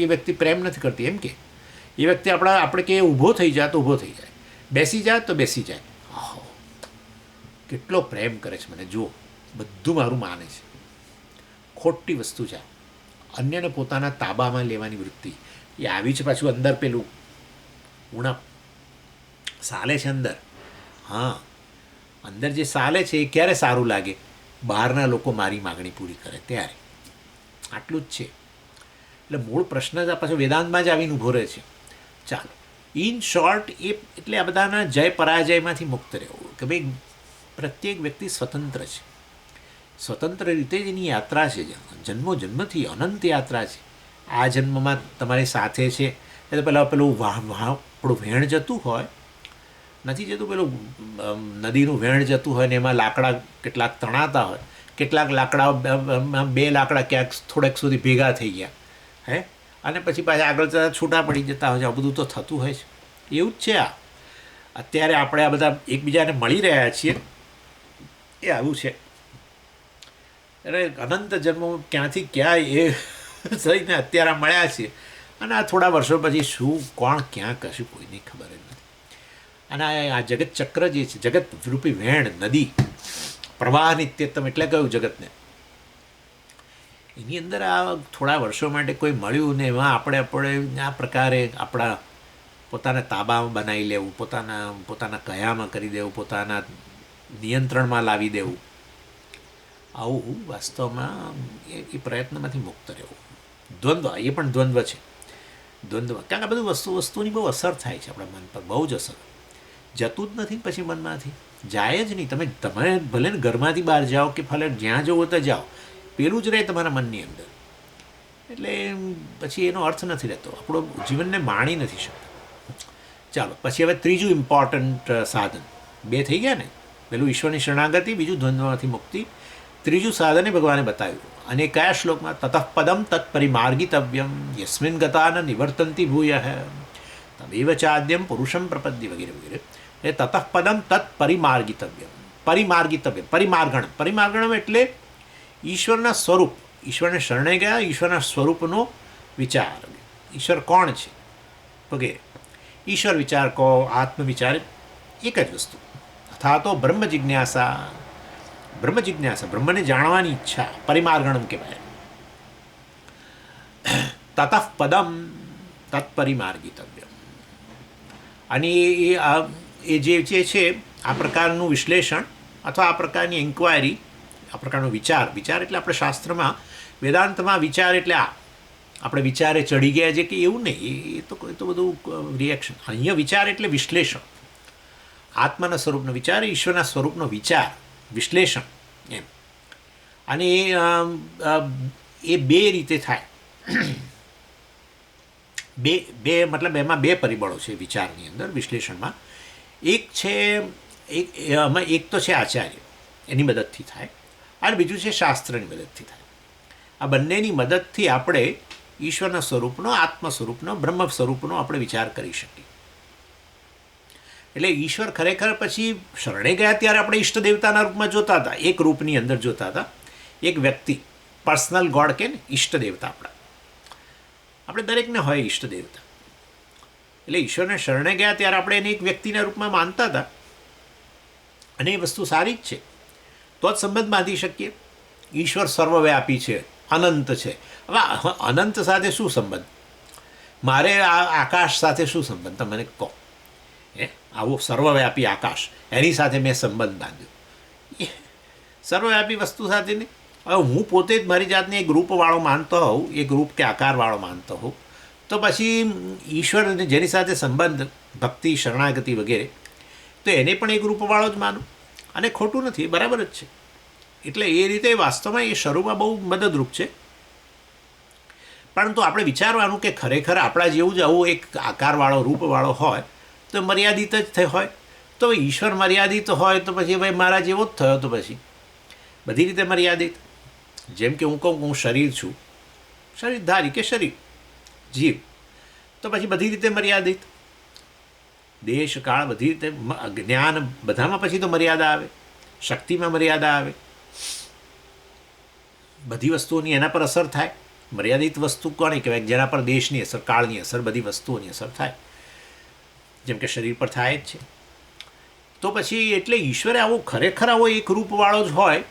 વ્યક્તિ પ્રેમ નથી કરતી, એમ કે એ વ્યક્તિ આપણે કે ઊભો થઈ જાય તો ઊભો થઈ જાય, બેસી જાય તો બેસી જાય. કેટલો પ્રેમ કરે છે મને, જુઓ, બધું મારું માને છે. ખોટી વસ્તુ છે અન્યને પોતાના તાબામાં લેવાની વૃત્તિ. એ આવી છે પાછું અંદર પેલું ઉણપ સાલે છે અંદર. હા, અંદર જે સાલે છે એ ક્યારે સારું લાગે? બહારના લોકો મારી માગણી પૂરી કરે ત્યારે. આટલું જ છે. એટલે મૂળ પ્રશ્ન જ પાછો વેદાંતમાં જ આવીને ઊભો રહે છે. ચાલો, ઇન શોર્ટ એટલે આ બધાના જય પરાજયમાંથી મુક્ત રહેવું, કે ભાઈ પ્રત્યેક વ્યક્તિ સ્વતંત્ર છે, સ્વતંત્ર રીતે જ એની યાત્રા છે. જન્મથી અનંત યાત્રા છે. આ જન્મમાં તમારી સાથે છે એટલે પેલું આપણું વેણ જતું હોય નથી જતું, પેલું નદીનું વેણ જતું હોય ને એમાં લાકડા કેટલાક તણાતા હોય, કેટલાક લાકડા બે લાકડા ક્યાંક થોડેક સુધી ભેગા થઈ ગયા અને પછી પાછા આગળ જતા છૂટા પડી જતા હોય છે. આ બધું તો થતું હોય છે. એવું જ છે. અત્યારે આપણે આ બધા એકબીજાને મળી રહ્યા છીએ એ આવું છે. એટલે અનંત જન્મો ક્યાંથી ક્યાં એ થઈને અત્યારે મળ્યા છીએ, અને આ થોડા વર્ષો પછી શું કોણ ક્યાં કશું કોઈની ખબર જ નથી. અને આ જગત ચક્ર જે છે, જગત રૂપી વેણ નદી, પ્રવાહ નિત્યત્તમ એટલે કહ્યું જગતને, એની અંદર આ થોડા વર્ષો માટે કોઈ મળ્યું ને એમાં આપણે આ પ્રકારે આપણા પોતાના તાબામાં બનાવી લેવું, પોતાના કયામાં કરી દેવું, પોતાના નિયંત્રણમાં લાવી દેવું, આવું વાસ્તવમાં એ પ્રયત્નમાંથી મુક્ત રહેવું. દ્વંદ્વ, એ પણ દ્વંદ્વ છે. દ્વંદ્વ, કારણ કે આ બધું વસ્તુની બહુ અસર થાય છે આપણા મન પર, બહુ જ અસર. જતું જ નથી પછી મનમાંથી, જાય જ નહીં. તમે ભલે ને ઘરમાંથી બહાર જાઓ કે ભલે જ્યાં જવો તો જાઓ, પેલું જ રહે તમારા મનની અંદર. એટલે પછી એનો અર્થ નથી રહેતો, આપણો જીવનને માણી નથી શકતો. ચાલો પછી હવે ત્રીજું ઇમ્પોર્ટન્ટ સાધન, 2 થઈ ગયા ને, પેલું ઈશ્વરની શરણાગતિ, બીજું દ્વંદ્વમાંથી મુક્તિ. ત્રીજું સાધન ભગવાને બતાવ્યું. અને કયા શ્લોકમાં? તતઃ પદમ તત્પરિમાર્ગિતવ્યમ યસ્મિન ગતા ન નિવર્તંતિ ભૂય તમેવ ચાદ્યમ પુરુષમ પ્રપદ્ય વગેરે વગેરે. એ તતઃ પદમ તત્પરિમાર્ગિતવ્યમ, પરિમાર્ગણમ એટલે ઈશ્વરના સ્વરૂપ, ઈશ્વરને શરણે ગયા, ઈશ્વરના સ્વરૂપનો વિચાર, ઈશ્વર કોણ છે વગેરે. ઈશ્વર વિચાર કહો, આત્મવિચાર, એક જ વસ્તુ. અથવા તો બ્રહ્મ જિજ્ઞાસા, બ્રહ્મને જાણવાની ઈચ્છા, પરિમાર્ગણમ કહેવાય. તતઃ પદમ તત્પરિમાર્ગિતવ્યમ. અને એ જે છે આ પ્રકારનું વિશ્લેષણ અથવા આ પ્રકારની ઇન્ક્વાયરી, આ પ્રકારનો વિચાર એટલે આપણે શાસ્ત્રમાં, વેદાંતમાં વિચાર એટલે આપણે વિચારે ચડી ગયા છે કે એવું નહીં, એ તો બધું રિએક્શન. અહીંયા વિચાર એટલે વિશ્લેષણ, આત્માના સ્વરૂપનો વિચાર, ઈશ્વરના સ્વરૂપનો વિચાર, વિશ્લેષણ એમ. અને એ 2 રીતે થાય. મતલબ એમાં 2 પરિબળો છે વિચારની અંદર, વિશ્લેષણમાં. એક તો છે આચાર્ય, એની મદદથી થાય, અને બીજું છે શાસ્ત્રની મદદથી થાય. આ બંનેની મદદથી આપણે ઈશ્વરના સ્વરૂપનો, આત્મ સ્વરૂપનો, બ્રહ્મ સ્વરૂપનો આપણે વિચાર કરી શકીએ. એટલે ઈશ્વર ખરેખર પછી શરણે ગયા ત્યારે આપણે ઈષ્ટ દેવતાના રૂપમાં જોતા હતા, એક રૂપની અંદર જોતા હતા, એક વ્યક્તિ, પર્સનલ ગોડ કે ને, ઈષ્ટ દેવતા આપણે દરેકને હોય ઈષ્ટ દેવતા. એટલે ઈશ્વરને શરણે ગયા ત્યારે આપણે એને એક વ્યક્તિના રૂપમાં માનતા હતા, અને એ વસ્તુ સારી જ છે, તો જ સંબંધ બાંધી શકીએ. ઈશ્વર સર્વવ્યાપી છે, અનંત છે. હવે અનંત સાથે શું સંબંધ? મારે આ આકાશ સાથે શું સંબંધ? તમે મને કહો. આવો સર્વવ્યાપી આકાશ, એની સાથે મેં સંબંધ બાંધ્યો, સર્વવ્યાપી વસ્તુ સાથે નહીં. હવે હું પોતે જ મારી જાતને એક રૂપવાળો માનતો હોઉં, એક રૂપ કે આકારવાળો માનતો હોઉં, તો પછી ઈશ્વર જેની સાથે સંબંધ, ભક્તિ, શરણાગતિ વગેરે, તો એને પણ એક રૂપવાળો જ માનું, અને ખોટું નથી, બરાબર જ છે. એટલે એ રીતે વાસ્તવમાં એ શરૂમાં બહુ મદદરૂપ છે. પરંતુ આપણે વિચારવાનું કે ખરેખર આપણા જેવું જ આવું એક આકારવાળો, રૂપવાળો હોય તો મર્યાદિત જ હોય. તો ઈશ્વર મર્યાદિત હોય તો પછી ભાઈ મારા જેવો જ થયો, તો પછી બધી રીતે મર્યાદિત. જેમ કે હું કહું હું શરીર છું, શરીરધારી કે શરીર, જીવ, તો પછી બધી રીતે મર્યાદિત. દેશ, કાળ, બધી રીતે, જ્ઞાન, બધામાં પછી તો મર્યાદા આવે, શક્તિમાં મર્યાદા આવે, બધી વસ્તુઓની એના પર અસર થાય. મર્યાદિત વસ્તુ કોને કહેવાય? જેના પર દેશની અસર, કાળની અસર, બધી વસ્તુઓની અસર થાય, જેમ કે શરીર પર થાય જ છે. તો પછી એટલે ઈશ્વરે આવો ખરેખર આવો એક રૂપવાળો જ હોય,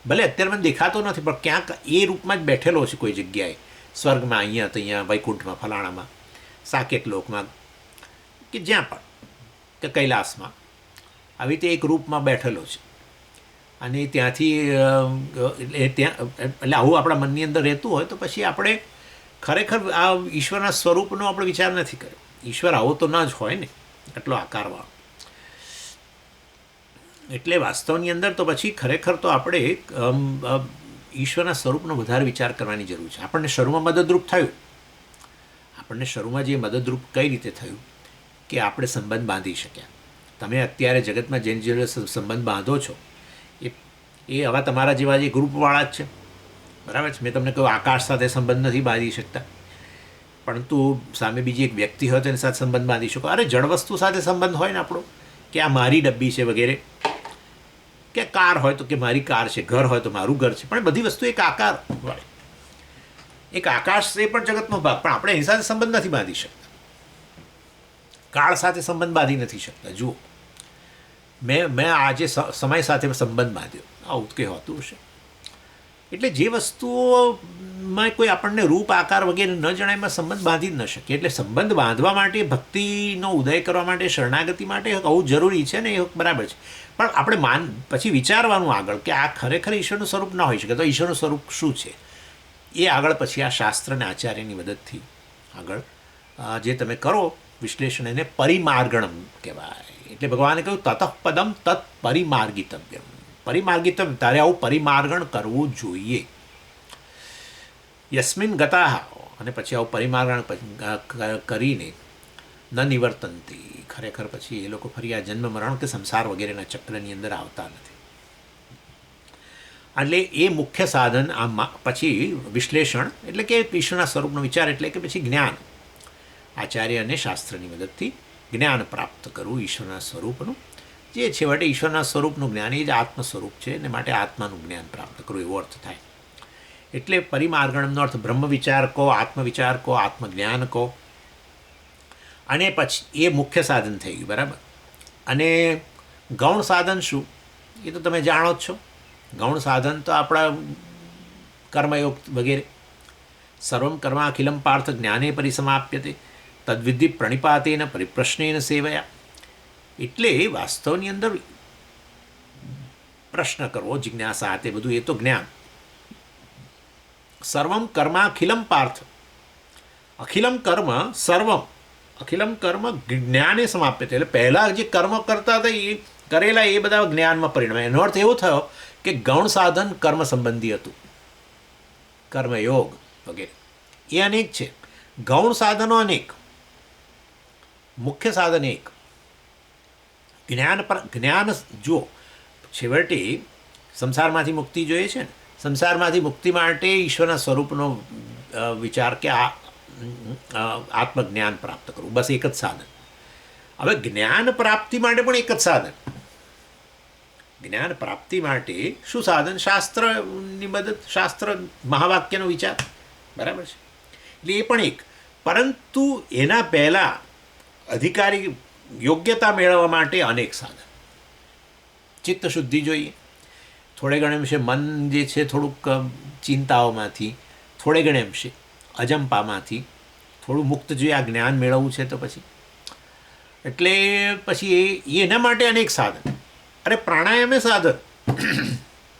ભલે અત્યારે મને દેખાતો નથી, પણ ક્યાંક એ રૂપમાં જ બેઠેલો છે કોઈ જગ્યાએ, સ્વર્ગમાં, અહીંયા તો અહીંયા, વૈકુંઠમાં, ફલાણામાં, સાકેત લોકમાં, કે જ્યાં પણ, કે કૈલાસમાં, આવી રીતે એક રૂપમાં બેઠેલો છે. અને ત્યાંથી એટલે આવું આપણા મનની અંદર રહેતું હોય તો પછી આપણે ખરેખર આ ઈશ્વરના સ્વરૂપનો આપણે વિચાર નથી કર્યો. ઈશ્વર આવો તો ના જ હોય ને, એટલો આકારવાળો. એટલે વાસ્તવની અંદર તો પછી ખરેખર તો આપણે ઈશ્વરના સ્વરૂપનો વધારે વિચાર કરવાની જરૂર છે. આપણને શરૂમાં મદદરૂપ થયું, આપણને શરૂમાં જે મદદરૂપ કઈ રીતે થયું કે આપણે સંબંધ બાંધી શક્યા. તમે અત્યારે જગતમાં જેન જે સંબંધ બાંધો છો એ હવે તમારા જેવા જે ગ્રુપવાળા જ છે, બરાબર છે. મેં તમને કહ્યું આકાશ સાથે સંબંધ નથી બાંધી શકતા, પરંતુ સામે બીજી એક વ્યક્તિ હોય તો એની સાથે સંબંધ બાંધી શકો. અરે જળ વસ્તુ સાથે સંબંધ હોય ને આપણો, કે આ મારી ડબ્બી છે વગેરે, કે કાર હોય તો કે મારી કાર છે, ઘર હોય તો મારું ઘર છે, પણ બધી વસ્તુ એક આકાર હોય, એક આકાશ એ પણ જગતનો ભાગ, પણ આપણે એની સાથે સંબંધ નથી બાંધી શકતા, કાળ સાથે સંબંધ બાંધી નથી શકતા. જુઓ, મેં આજે સમય સાથે સંબંધ બાંધ્યો, આવું કંઈ હોતું હશે. એટલે જે વસ્તુઓ સંબંધમાં કોઈ આપણને રૂપ આકાર વગેરે ન જણાય, એમાં સંબંધ બાંધી જ ન શકીએ. એટલે સંબંધ બાંધવા માટે, ભક્તિનો ઉદય કરવા માટે, શરણાગતિ માટે હોવું જરૂરી છે ને, એ બરાબર છે. પણ આપણે પછી વિચારવાનું આગળ કે આ ખરેખર ઈશ્વરનું સ્વરૂપ ના હોઈ શકે, તો ઈશ્વરનું સ્વરૂપ શું છે એ આગળ પછી આ શાસ્ત્ર અને આચાર્યની મદદથી આગળ જે તમે કરો વિશ્લેષણ, એને પરિમાર્ગણમ કહેવાય. એટલે ભગવાને કહ્યું તતઃ પદમ તત્ પરિમાર્ગિતવ્યમ. પરિમાર્ગિતવ્યમ, તારે આવું પરિમાર્ગણ કરવું જોઈએ. યસ્મિન ગતાહ, અને પછી આવું પરિમાર્ગણ કરીને ન નિવર્તનતી, ખરેખર પછી એ લોકો ફરી આ જન્મ મરણ કે સંસાર વગેરેના ચક્રની અંદર આવતા નથી. એટલે એ મુખ્ય સાધન આમાં પછી વિશ્લેષણ, એટલે કે ઈશ્વરના સ્વરૂપનો વિચાર, એટલે કે પછી જ્ઞાન, આચાર્ય અને શાસ્ત્રની મદદથી જ્ઞાન પ્રાપ્ત કરવું ઈશ્વરના સ્વરૂપનું, જે છેવટે ઈશ્વરના સ્વરૂપનું જ્ઞાન એ જ આત્મ સ્વરૂપ છે, અને માટે આત્માનું જ્ઞાન પ્રાપ્ત કરવું એવો અર્થ થાય. એટલે પરિમાર્ગણનો અર્થ બ્રહ્મ વિચાર કહો, આત્મવિચાર કહો, આત્મજ્ઞાન કહો. અને પછી એ મુખ્ય સાધન થઈ ગયું, બરાબર. અને ગૌણ સાધન શું એ તો તમે જાણો જ છો. ગૌણ સાધન તો આપણા કર્મયોગ વગેરે. સર્વમ કર્માખિલમ પાર્થ જ્ઞાને પરિસમાપ્યતે તદ્વિધિ પ્રણિપાતેન પરિપ્રશ્નેન સેવયા. એટલે વાસ્તવની અંદર પ્રશ્ન કરવો, જિજ્ઞાસા, તે બધું એ તો જ્ઞાન. સર્વમ કર્માખિલમ પાર્થ, અખિલમ કર્મ સર્વમ, અખિલમ કર્મ જ્ઞાને સમાપ્યતે. એટલે પહેલાં જે કર્મ કરતા હતા એ કરેલા એ બધા જ્ઞાનમાં પરિણમે. એનો અર્થ એવો થયો કે ગૌણ સાધન કર્મ સંબંધી હતું, કર્મયોગ વગેરે એ અનેક છે. ગૌણ સાધનો અનેક, મુખ્ય સાધન એક. જ્ઞાન જુઓ, છેવટે સંસારમાંથી મુક્તિ જોઈએ છે ને. સંસારમાંથી મુક્તિ માટે ઈશ્વરના સ્વરૂપનો વિચાર કે આત્મજ્ઞાન પ્રાપ્ત કરવું, બસ એક જ સાધન. હવે જ્ઞાન પ્રાપ્તિ માટે પણ એક જ સાધન. જ્ઞાન પ્રાપ્તિ માટે શું સાધન? શાસ્ત્રની મદદ, શાસ્ત્ર મહાવાક્યનો વિચાર, બરાબર છે. એટલે એ પણ એક. પરંતુ એના પહેલાં અધિકારી યોગ્યતા મેળવવા માટે અનેક સાધન. ચિત્ત શુદ્ધિ જોઈએ, થોડે ઘણે અંશે મન જે છે થોડુંક ચિંતાઓમાંથી, થોડે ઘણે અંશે અજંપામાંથી થોડું મુક્ત જોઈએ આ જ્ઞાન મેળવવું છે તો પછી. એટલે પછી એના માટે અનેક સાધન. અરે પ્રાણાયામ એ સાધન.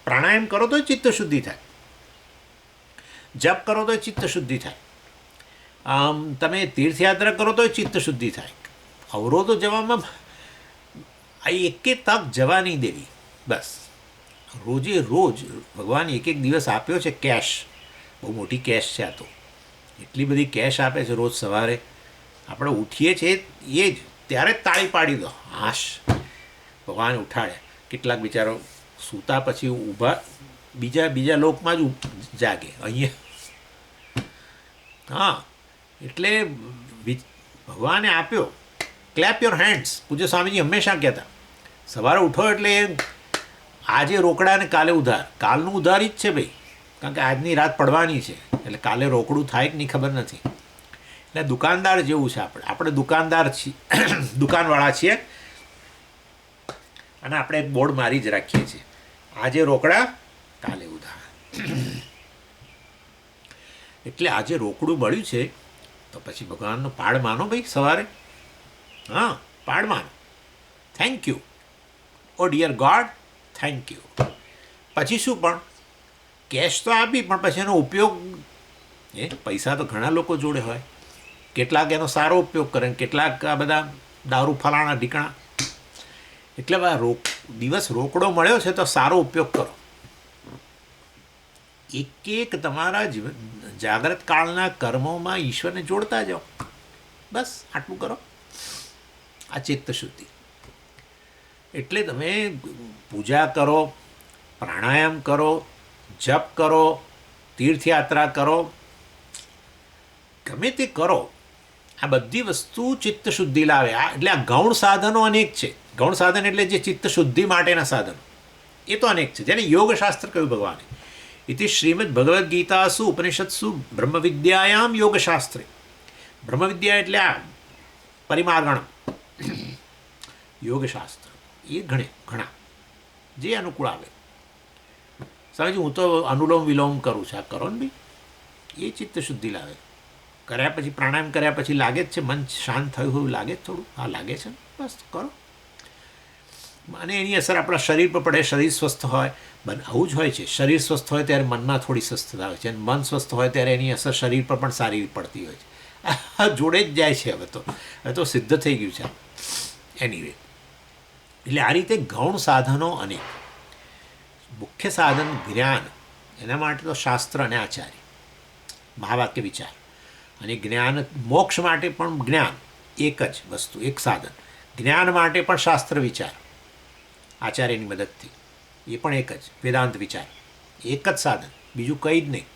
પ્રાણાયામ કરો તો ચિત્ત શુદ્ધિ થાય, જપ કરો તો ચિત્ત શુદ્ધિ થાય, તમે તીર્થયાત્રા કરો તો ચિત્ત શુદ્ધિ થાય. અવરોધો જવામાં આ એકે તક જવા નહીં દેવી. બસ રોજે રોજ ભગવાન એક એક દિવસ આપ્યો છે કેશ, બહુ મોટી કેશ છે આ તો. એટલી બધી કેશ આપે છે રોજ સવારે આપણે ઉઠીએ છીએ એ જ ત્યારે જ તાળી પાડી દો, હાશ ભગવાન ઉઠાડે. કેટલાક બિચારો સૂતા પછી ઊભા બીજા લોકમાં જ જાગે અહીંયા. હા, એટલે ભગવાને આપ્યો. ક્લેપ યોર હેન્ડ્સ, પૂજ્ય સ્વામીજી હંમેશા કહેતા, સવારે ઉઠો એટલે આજે રોકડા ને કાલે ઉધાર. કાલનું ઉધાર જ છે ભાઈ, કારણ કે આજની રાત પડવાની છે, એટલે કાલે રોકડું થાય કે નહીં ખબર નથી. એટલે દુકાનદાર જેવું છે. આપણે દુકાનદાર છીએ, દુકાનવાળા છીએ, અને આપણે એક બોર્ડ મારી જ રાખીએ છીએ, આજે રોકડા કાલે ઉધાર. એટલે આજે રોકડું મળ્યું છે તો પછી ભગવાનનો પાડ માનો ભાઈ સવારે. હા, પાડ માનો. Thank you, oh dear God, thank you. પછી શું, પણ કેશ તો આપી, પણ પછી એનો ઉપયોગ, પૈસા તો ઘણા લોકો જોડે હોય, કેટલાક એનો સારો ઉપયોગ કરે, કેટલાક આ બધા દારૂ ફલાણા ઢીકણા. એટલે દિવસ રોકડો મળ્યો છે તો સારો ઉપયોગ કરો. એક તમારા જીવન જાગ્રત કાળના કર્મોમાં ઈશ્વરને જોડતા જાઓ, બસ આટલું કરો. આ ચિત્ત શુદ્ધિ. એટલે તમે પૂજા કરો, પ્રાણાયામ કરો, જપ કરો, તીર્થયાત્રા કરો, ગમે તે કરો, આ બધી વસ્તુ ચિત્ત શુદ્ધિ લાવે. એટલે આ ગૌણ સાધનો અનેક છે. ગૌણ સાધન એટલે જે ચિત્ત શુદ્ધિ માટેના સાધનો એ તો અનેક છે, જેને યોગશાસ્ત્ર કહ્યું ભગવાને. ઇતિ શ્રીમદ ભગવદ્ ગીતાસુ ઉપનિષત્સુ બ્રહ્મ વિદ્યાયામ યોગશાસ્ત્રે. બ્રહ્મ વિદ્યા એટલે આ પરિમાર્ગણ યોગશાસ્ત્ર. એ ઘણા જે અનુકૂળ આવે. સમજ, હું તો અનુલોમ વિલોમ કરું છું, આ કરો ને ભાઈ, એ ચિત્તશુદ્ધિ લાવે. કર્યા પછી પ્રાણાયામ કર્યા પછી લાગે જ છે મન શાંત થયું એવું લાગે જ થોડું, હા લાગે છે, બસ કરો. અને એની અસર આપણા શરીર પર પડે, શરીર સ્વસ્થ હોય, આવું જ હોય છે. શરીર સ્વસ્થ હોય ત્યારે મનમાં થોડી સ્વસ્થતા હોય છે, અને મન સ્વસ્થ હોય ત્યારે એની અસર શરીર પર પણ સારી પડતી હોય છે. જોડે જ જાય છે. હવે તો સિદ્ધ થઈ ગયું છે. એનીવે, એટલે આ રીતે ગૌણ સાધનો અનેક. મુખ્ય સાધન જ્ઞાન, એના માટે તો શાસ્ત્ર અને આચાર્ય, મહાવાક્ય વિચાર. અને જ્ઞાન મોક્ષ માટે પણ જ્ઞાન એક જ વસ્તુ, એક સાધન. જ્ઞાન માટે પણ શાસ્ત્ર વિચાર આચાર્યની મદદથી, એ પણ એક જ વેદાંત વિચાર, એક જ સાધન, બીજું કંઈ જ નહીં.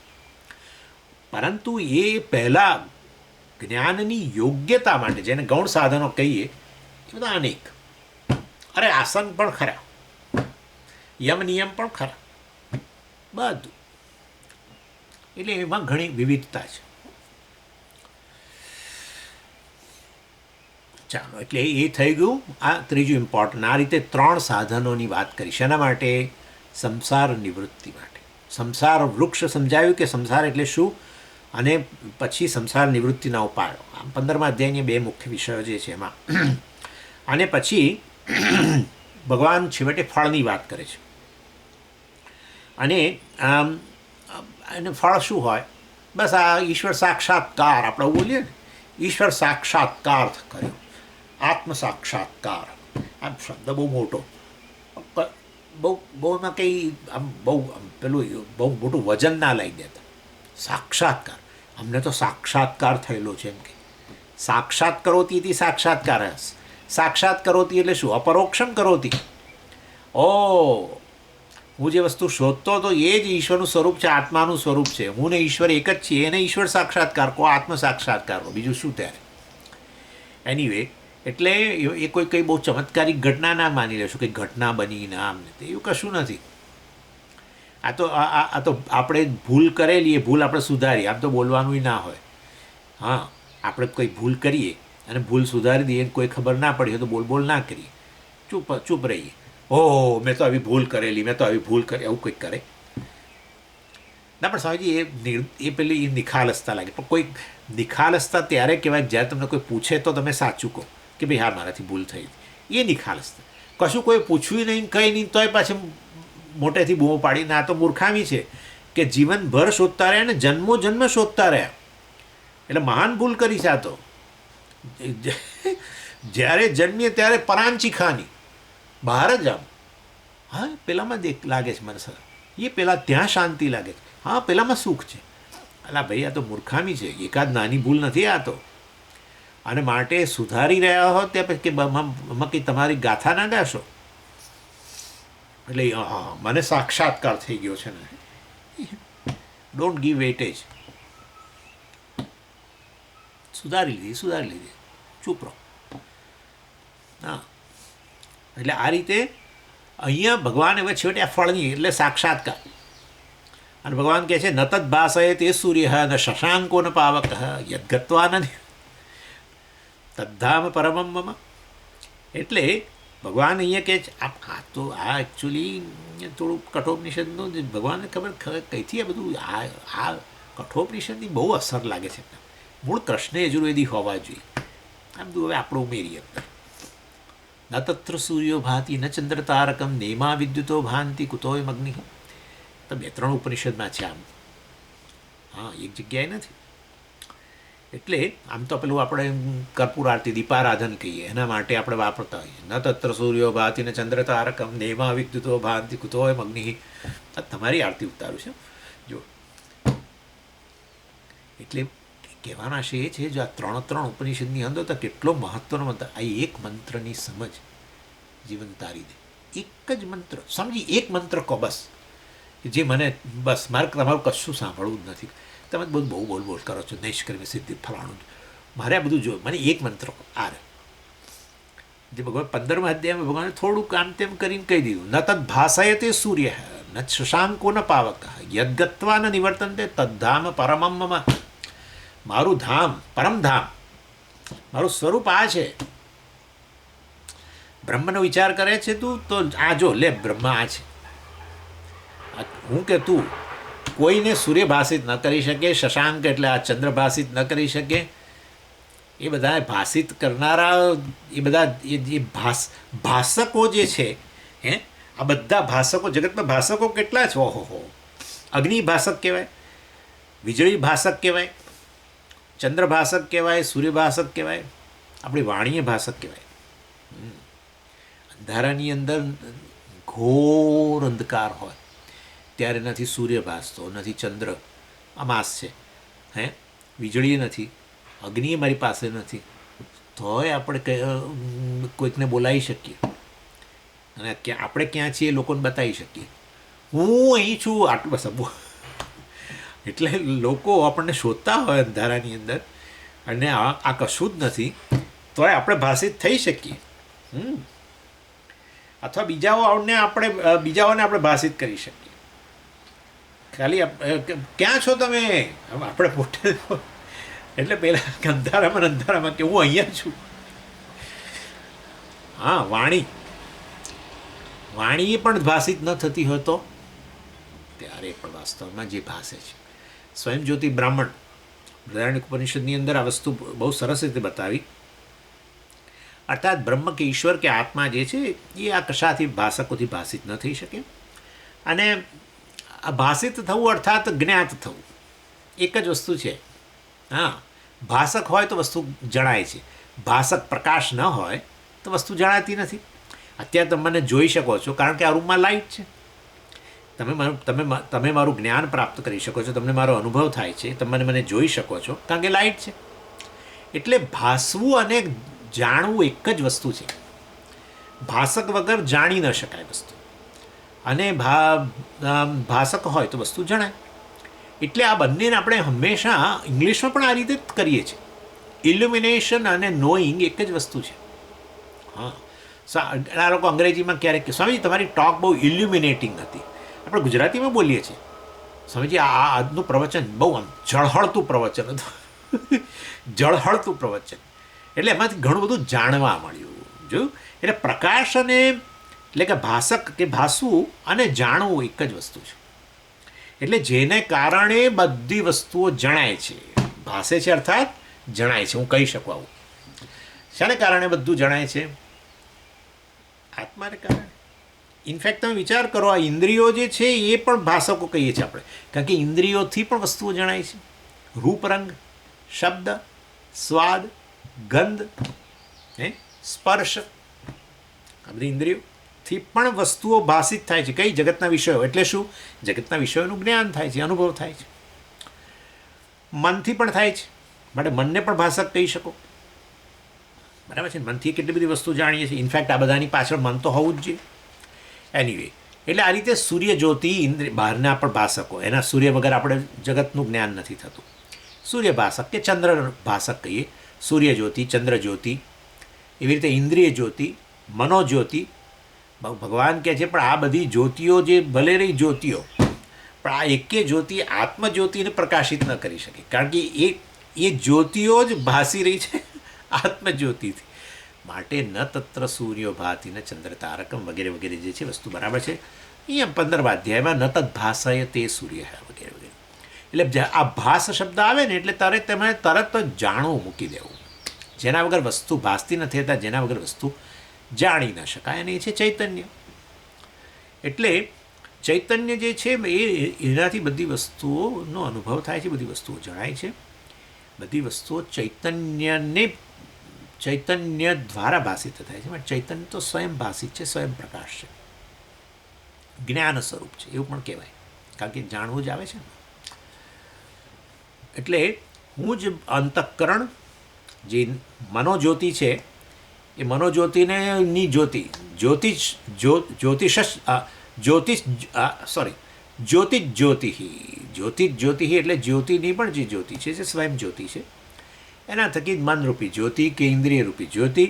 પરંતુ એ પહેલાં જ્ઞાનની યોગ્યતા માટે, જેને ગૌણ સાધનો કહીએ, એ બધા અનેક. અરે આસન પણ ખરા, યમ નિયમ પણ ખરા, બધું. એટલે એમાં ઘણી વિવિધતા છે. ચાલો, એટલે એ થઈ ગયું આ ત્રીજું ઇમ્પોર્ટન્ટ. આ રીતે 3 સાધનોની વાત કરી. શેના માટે? સંસાર નિવૃત્તિ માટે. સંસાર વૃક્ષ સમજાવ્યું કે સંસાર એટલે શું, અને પછી સંસાર નિવૃત્તિના ઉપાયો. આમ 15મા અધ્યાયની 2 મુખ્ય વિષયો જે છે એમાં. અને પછી ભગવાન છેવટે ફળની વાત કરે છે. અને અને ફળ શું હોય? બસ આ ઈશ્વર સાક્ષાત્કાર, આપણે બોલીએ ને, ઈશ્વર સાક્ષાત્કાર કર્યો, આત્મ સાક્ષાત્કાર. આમ શબ્દ બહુ મોટો, બહુ એમાં કંઈ આમ બહુ પેલું બહુ મોટું વજન ના લઈ દેતા. સાક્ષાત્કાર, અમને તો સાક્ષાત્કાર થયેલો છે એમ કે. સાક્ષાત કરોતી હતી સાક્ષાત્કાર. સાક્ષાત કરોતી એટલે શું? અપરોક્ષમ કરોતી. ઓ, હું જે વસ્તુ શોધતો હતો એ જ ઈશ્વરનું સ્વરૂપ છે, આત્માનું સ્વરૂપ છે. હું ને ઈશ્વર એક જ છીએ. એને ઈશ્વર સાક્ષાત્કાર કહો, આત્મ સાક્ષાત્કાર કહો, બીજું શું ત્યારે? એનીવે, એટલે એ કોઈ કંઈ બહુ ચમત્કારિક ઘટના ના માની લેશો કે ઘટના બની ના, આમ ને એવું કશું નથી. આ તો આપણે ભૂલ કરેલી, એ ભૂલ આપણે સુધારી. આમ તો બોલવાનું ના હોય. હા, આપણે કોઈ ભૂલ કરીએ અને ભૂલ સુધારી દઈએ, કોઈ ખબર ના પડી તો બોલ ના કરીએ, ચૂપ રહીએ. ઓહ, મેં તો આવી ભૂલ કરેલી, મેં તો આવી ભૂલ કરી, એવું કંઈક કરે ના. પણ સ્વામીજી, એ પેલી નિખાલસતા લાગે. પણ કોઈ નિખાલસતા ત્યારે કહેવાય જ્યારે તમને કોઈ પૂછે તો તમે સાચું કહો કે ભાઈ હા, મારાથી ભૂલ થઈ હતી. એ નિખાલસતા. કશું કોઈ પૂછ્યું નહીં, કંઈ નહીં, તોય પાછી મોટેથી બૂમો પાડી. ના, તો મૂર્ખામી છે કે જીવનભર શોધતા રહ્યા ને જન્મો જન્મ શોધતા રહ્યા. એટલે મહાન ભૂલ કરી છે આ તો. જ્યારે જન્મીએ ત્યારે પરાંચી ખાની બહાર જ આમ, હા પેલામાં લાગે છે મને સર, એ પેલા ત્યાં શાંતિ લાગે છે, હા પેલામાં સુખ છે. અલા ભાઈ, આ તો મૂર્ખામી છે. એકાદ નાની ભૂલ નથી આ તો. અને માટે સુધારી રહ્યા હો ત્યાં પછી કે કંઈ તમારી ગાથા ના ગાશો. એટલે હા, મને સાક્ષાત્કાર થઈ ગયો છે ને. Don't give weightage. સુધારી લીધી, ચૂપ રહો. હા, એટલે આ રીતે અહીંયા ભગવાન હવે છેવટે આ ફળની એટલે સાક્ષાત્કાર. અને ભગવાન કહે છે ન તદ ભાષયે તે સૂર્ય ન શશાંકો ન પાવક યદગત્વા નથી તદ્ધામ પરમમ મમ. એટલે ભગવાન અહીંયા કહે છે આ તો આ એકચ્યુઅલી થોડું કઠોપનિષદનું ભગવાનને ખબર કઈથી આ બધું આ કઠોપનિષદની બહુ અસર લાગે છે. મૂળ કૃષ્ણ યજુર્વેદી હોવા જોઈએ. આ બધું હવે આપણે ઉમેરીએ. ન તત્ર સૂર્યો ભાતિ ન ચંદ્ર તારકમ નેમા વિદ્યુતો ભાંતિ કુતોય અગ્નિ. તો 2-3 ઉપનિષદમાં છે આમ. હા, એક જગ્યાએ નથી. એટલે આમ તો પેલું આપણે કર્પૂર આરતી દીપારાધન કહીએ, એના માટે આપણે વાપરતા હોઈએ. ન તત્ર સૂર્યો ભાતિ ન ચંદ્ર તારકમ નેમા વિદ્યુતો ભાંતિ કુતોય અગ્નિ. તમારી આરતી ઉતારું છે જો. એટલે કહેવાના છે એ છે, જો આ 3 ઉપનિષદની અંદર તો કેટલો મહત્વનો મંત્ર. આ એક મંત્રની સમજ જીવન તારી દે. એક જ મંત્ર સમજી, એક મંત્ર કહો બસ, જે મને બસ મારે તમારું કશું સાંભળવું જ નથી. તમે બધું બહુ બોલ કરો છો, નૈષ્કર્મ્ય સિદ્ધિ ફલાણું, મારે આ બધું જો મને એક મંત્ર આ જે ભગવાન 15મા અધ્યાયમાં ભગવાને થોડુંક આમ તેમ કરીને કહી દીધું. ન તદ ભાષાય તે સૂર્ય ન શશાંકો ન પાવક યદગત્વા ન નિવર્તનતે તદ્ધામ પરમમ મમ. મારું ધામ, પરમધામ, મારું સ્વરૂપ આ છે. બ્રહ્મનો વિચાર કરે છે તું તો આ જો લે, બ્રહ્મ આ છે, હું કે તું કોઈને સૂર્ય ભાષિત ન કરી શકે, શશાંક એટલે આ ચંદ્ર ભાષિત ન કરી શકે. એ બધા ભાષિત કરનારા એ બધા જે ભાષકો જે છે, હે, આ બધા ભાષકો, જગતમાં ભાષકો કેટલા છે! ઓહો, અગ્નિ ભાષક કહેવાય, વીજળી ભાષક કહેવાય, ચંદ્ર ભાષક કહેવાય, સૂર્ય ભાષક કહેવાય, આપણી વાણીએ ભાષક કહેવાય. અંધારાની અંદર ઘોર અંધકાર હોય ત્યારે નથી સૂર્ય ભાસતો, નથી ચંદ્ર અમાસ છે, હે, વીજળી નથી, અગ્નિ મારી પાસે નથી, તોય આપણે કોઈકને બોલાવી શકીએ અને આપણે ક્યાં છીએ લોકોને બતાવી શકીએ, હું અહીં છું, આટલું બસ. એટલે લોકો આપણને શોધતા હોય અંધારાની અંદર અને આ કશું જ નથી, તોય આપણે ભાષિત થઈ શકીએ. અથવા બીજાઓને આપણે ભાષિત કરી શકીએ. ખાલી ક્યાં છો તમે, આપણે પોતે એટલે પેલા અંધારામાં કે હું અહીંયા છું. હા, વાણી પણ ભાષિત ન થતી હોય તો ત્યારે પણ વાસ્તવમાં જે ભાષે છે. સ્વયંજ્યોતિ બ્રાહ્મણ બૃહદારણ્યક ઉપનિષદની અંદર આ વસ્તુ બહુ સરસ રીતે બતાવી. અર્થાત બ્રહ્મ કે ઈશ્વર કે આત્મા જે છે એ આ કશાથી ભાષકોથી ભાષિત ન થઈ શકે. અને આ ભાષિત થવું અર્થાત જ્ઞાત થવું એક જ વસ્તુ છે. હા, ભાષક હોય તો વસ્તુ જણાય છે, ભાષક પ્રકાશ ન હોય તો વસ્તુ જણાતી નથી. અત્યારે તમે મને જોઈ શકો છો કારણ કે આ રૂમમાં લાઇટ છે. તમે મારું જ્ઞાન પ્રાપ્ત કરી શકો છો, તમને મારો અનુભવ થાય છે, તમે મને જોઈ શકો છો કારણ કે લાઇટ છે. એટલે ભાસવું અને જાણવું એક જ વસ્તુ છે. ભાષક વગર જાણી ન શકાય વસ્તુ, અને ભાષક હોય તો વસ્તુ જણાય. એટલે આ બંનેને આપણે હંમેશા ઇંગ્લિશમાં પણ આ રીતે જ કરીએ છીએ. ઇલ્યુમિનેશન અને નોઈંગ એક જ વસ્તુ છે. હા, આ લોકો અંગ્રેજીમાં ક્યારેક સ્વામીજી તમારી ટોક બહુ ઇલ્યુમિનેટિંગ હતી. આપણે ગુજરાતીમાં બોલીએ છીએ સ્વામીજી આ આજનું પ્રવચન બહુ ઝળહળતું પ્રવચન હતું. ઝળહળતું પ્રવચન એટલે એમાંથી ઘણું બધું જાણવા મળ્યું. જોયું? એટલે પ્રકાશ અને એટલે કે ભાષક કે ભાસવું અને જાણવું એક જ વસ્તુ છે. એટલે જેને કારણે બધી વસ્તુઓ જણાય છે, ભાસે છે અર્થાત જણાય છે. હું કહી શકું આવું. શાને કારણે બધું જણાય છે? આત્માને કારણે. ઇનફેક્ટ તમે વિચાર કરો, આ ઇન્દ્રિયો જે છે એ પણ ભાષકો કહીએ છીએ આપણે, કારણ કે ઇન્દ્રિયોથી પણ વસ્તુઓ જણાય છે. રૂપ, રંગ, શબ્દ, સ્વાદ, ગંધ, સ્પર્શ, આ બધી ઇન્દ્રિયોથી પણ વસ્તુઓ ભાષિત થાય છે. કઈ? જગતના વિષયો. એટલે શું? જગતના વિષયોનું જ્ઞાન થાય છે, અનુભવ થાય છે. મનથી પણ થાય છે, માટે મનને પણ ભાષક કહી શકો. બરાબર છે? મનથી કેટલી બધી વસ્તુ જાણીએ છીએ. ઇનફેક્ટ આ બધાની પાછળ મન તો હોવું જ જોઈએ. એનીવે, એટલે આ રીતે સૂર્ય જ્યોતિ બહારના પણ ભાષકો, એના સૂર્ય વગર આપણે જગતનું જ્ઞાન નથી થતું. સૂર્ય ભાષક કે ચંદ્ર ભાષક કહીએ. સૂર્ય જ્યોતિ, ચંદ્ર જ્યોતિ, એવી રીતે ઇન્દ્રિય જ્યોતિ, મનોજ્યોતિ. ભગવાન કહે છે પણ આ બધી જ્યોતિઓ જે ભલે રહી જ્યોતિઓ, પણ આ એકે જ્યોતિ આત્મજ્યોતિને પ્રકાશિત ન કરી શકે, કારણ કે એ જ્યોતિઓ જ ભાસી રહી છે આત્મજ્યોતિથી. માટે ન તત્ર સૂર્યો ભાતિ ન ચંદ્ર તારકમ વગેરે વગેરે જે છે વસ્તુ બરાબર છે. અહીંયા 15મા અધ્યાયમાં ન તદ ભાષાય તે સૂર્ય વગેરે વગેરે. એટલે આ ભાસ શબ્દ આવે ને એટલે તમે તરત જ જાણવું મૂકી દેવું. જેના વગર વસ્તુ ભાસતી નથી થતા, જેના વગર વસ્તુ જાણી ન શકાય, અને એ છે ચૈતન્ય. એટલે ચૈતન્ય જે છે એનાથી બધી વસ્તુઓનો અનુભવ થાય છે, બધી વસ્તુઓ જણાય છે. બધી વસ્તુઓ ચૈતન્ય દ્વારા ભાષિત થાય છે. પણ ચૈતન્ય તો સ્વયં ભાષિત છે, સ્વયં પ્રકાશ છે, જ્ઞાન સ્વરૂપ છે એવું પણ કહેવાય, કારણ કે જાણવું જ આવે છે ને. એટલે હું જ અંતઃકરણ જે મનોજ્યોતિ છે એ મનોજ્યોતિની જ્યોતિષ જ્યોતિ એટલે જ્યોતિની પણ જે જ્યોતિ છે જે સ્વયં જ્યોતિ છે, એના થકી મનરૂપી જ્યોતિ કે ઇન્દ્રિયરૂપી જ્યોતિ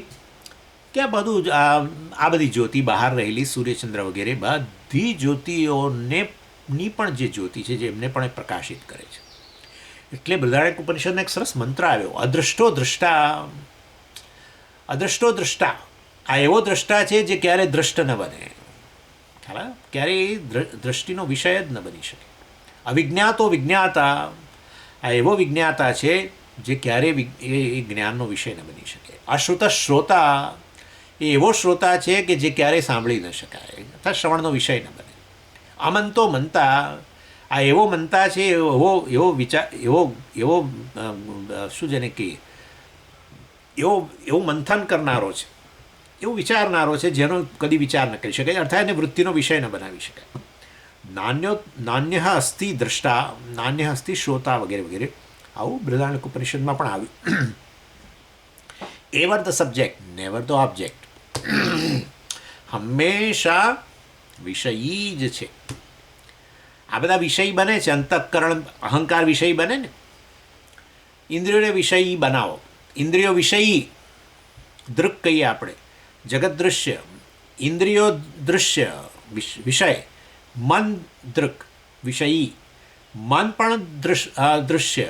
કે આ બધું આ બધી જ્યોતિ બહાર રહેલી સૂર્યચંદ્ર વગેરે બધી જ્યોતિઓની પણ જે જ્યોતિ છે જે એમને પણ પ્રકાશિત કરે છે. એટલે બૃહદારણ્યક ઉપનિષદનો એક સરસ મંત્ર આવ્યો, અદ્રષ્ટો દ્રષ્ટા. આ એવો દ્રષ્ટા છે જે ક્યારેય દ્રષ્ટ ન બને, ક્યારેય દ્રષ્ટિનો વિષય જ ન બની શકે. અવિજ્ઞાતો વિજ્ઞાતા, આ એવો વિજ્ઞાતા છે જે ક્યારેય એ જ્ઞાનનો વિષય ન બની શકે. અશ્રુત શ્રોતા એ એવો શ્રોતા છે કે જે ક્યારેય સાંભળી ન શકાય અથવા શ્રવણનો વિષય ન બને. અમંતો મનતા, આ એવો મનતા છે, એવો વિચાર, એવો શું જેને કહીએ, એવું મંથન કરનારો છે, એવું વિચારનારો છે જેનો કદી વિચાર ન કરી શકાય, અર્થાત એને વૃત્તિનો વિષય ન બનાવી શકાય. નાન્ય અસ્તિ દ્રષ્ટા, નાન્ય અસ્તિ શ્રોતા વગેરે વગેરે, આવું બૃહદારણ્યક ઉપનિષદમાં પણ આવ્યું. Ever the subject never the object, હંમેશા વિષયી જ છે. આ બધા વિષય બને છે, અંતઃકરણ અહંકાર વિષય બને ને, ઇન્દ્રિયોને વિષયી બનાવો. ઇન્દ્રિયો વિષયી, દૃક કહીએ આપણે, જગત દૃશ્ય, ઇન્દ્રિયો દૃશ્ય વિષય, મન દૃક વિષયી, મન પણ દૃશ્ય,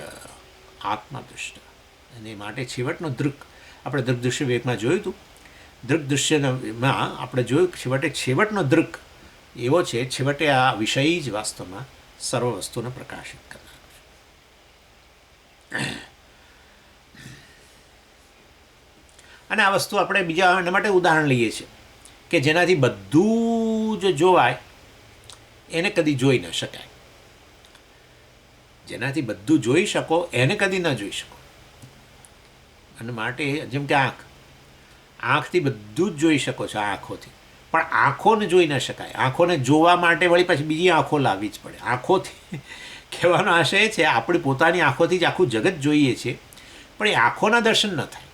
આત્મા દૃષ્ટ. અને માટે છેવટનો દૃક આપણે દૃક દૃશ્ય વિવેકમાં જોયું હતું. દૃક દૃશ્યમાં આપણે જોયું છેવટનો દૃક એવો છે, છેવટે આ વિષય જ વાસ્તવમાં સર્વ વસ્તુને પ્રકાશિત કરનાર છે. અને આ વસ્તુ આપણે બીજા એના માટે ઉદાહરણ લઈએ છીએ કે જેનાથી બધું જ જોવાય એને કદી જોઈ ન શકાય. જેનાથી બધું જોઈ શકો એને કદી ન જોઈ શકો. અને માટે જેમ કે આંખથી બધું જ જોઈ શકો છો, આંખોથી, પણ આંખોને જોઈ ન શકાય. આંખોને જોવા માટે વળી પછી બીજી આંખો લાવવી જ પડે. આંખોથી કહેવાનો આશય છે આપણી પોતાની આંખોથી જ આખું જગત જોઈએ છીએ, પણ એ આંખોના દર્શન ન થાય.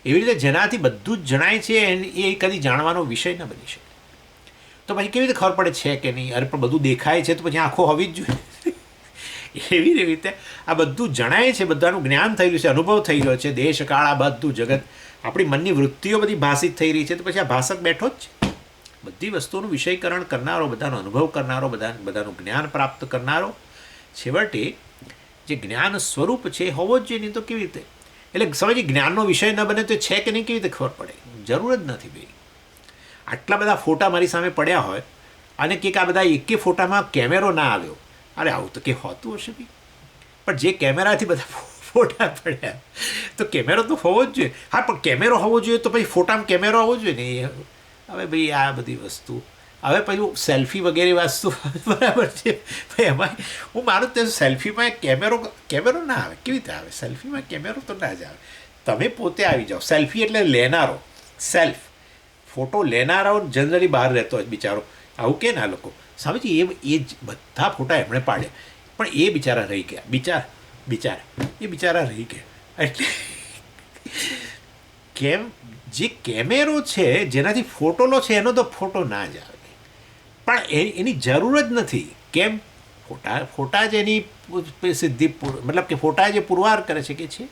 એવી રીતે જેનાથી બધું જ જણાય છે એ કદી જાણવાનો વિષય ન બની શકે. તો પછી કેવી રીતે ખબર પડે છે કે નહીં? અરે પણ બધું દેખાય છે તો પછી આંખો હોવી જ જોઈએ. એવી રીતે આ બધું જણાય છે, બધાનું જ્ઞાન થયેલું છે, અનુભવ થઈ રહ્યો છે, દેશ કાળ, આ બધું જગત, આપણી મનની વૃત્તિઓ બધી ભાષિત થઈ રહી છે, તો પછી આ ભાષક બેઠો જ છે. બધી વસ્તુઓનું વિષયકરણ કરનારો, બધાનો અનુભવ કરનારો, બધાનું જ્ઞાન પ્રાપ્ત કરનારો, છેવટે જે જ્ઞાન સ્વરૂપ છે હોવો જ જોઈએ. નહીં તો કેવી રીતે? એટલે સમજી, જ્ઞાનનો વિષય ન બને તો છે કે નહીં કેવી રીતે ખબર પડે? જરૂર જ નથી ભાઈ. આટલા બધા ફોટા મારી સામે પડ્યા હોય અને કંઈક આ બધા એકે ફોટામાં કેમેરો ના આવ્યો, અરે આવું તો કે હોતું હશે ભાઈ. પણ જે કેમેરાથી બધા ફોટા પડ્યા તો કેમેરો તો હોવો જ જોઈએ. હા, પણ કેમેરો હોવો જોઈએ તો પછી ફોટામાં કેમેરો હોવો જોઈએ ને. હવે ભાઈ આ બધી વસ્તુ, હવે પેલું સેલ્ફી વગેરે વસ્તુ બરાબર છે ભાઈ. એમાં હું માનું તે સેલ્ફીમાં કેમેરો ના આવે. કેવી રીતે આવે? સેલ્ફીમાં કેમેરો તો ના જ આવે. તમે પોતે આવી જાઓ. સેલ્ફી એટલે લેનારો, સેલ્ફ. ફોટો લેનારાઓ જનરલી બહાર રહેતો હોય બિચારો. આવું કે ના લોકો સમજી, એ બધા ફોટા એમણે પાડ્યા, પણ એ બિચારા રહી ગયા. બિચારા રહી ગયા. એટલે કેમ? જે કેમેરો છે, જેનાથી ફોટો લો છે, એનો તો ફોટો ના જ આવે. પણ એની જરૂર જ નથી. કેમ? ફોટા જ એની સિદ્ધિ, મતલબ કે ફોટા જે પુરવાર કરે છે કે છે.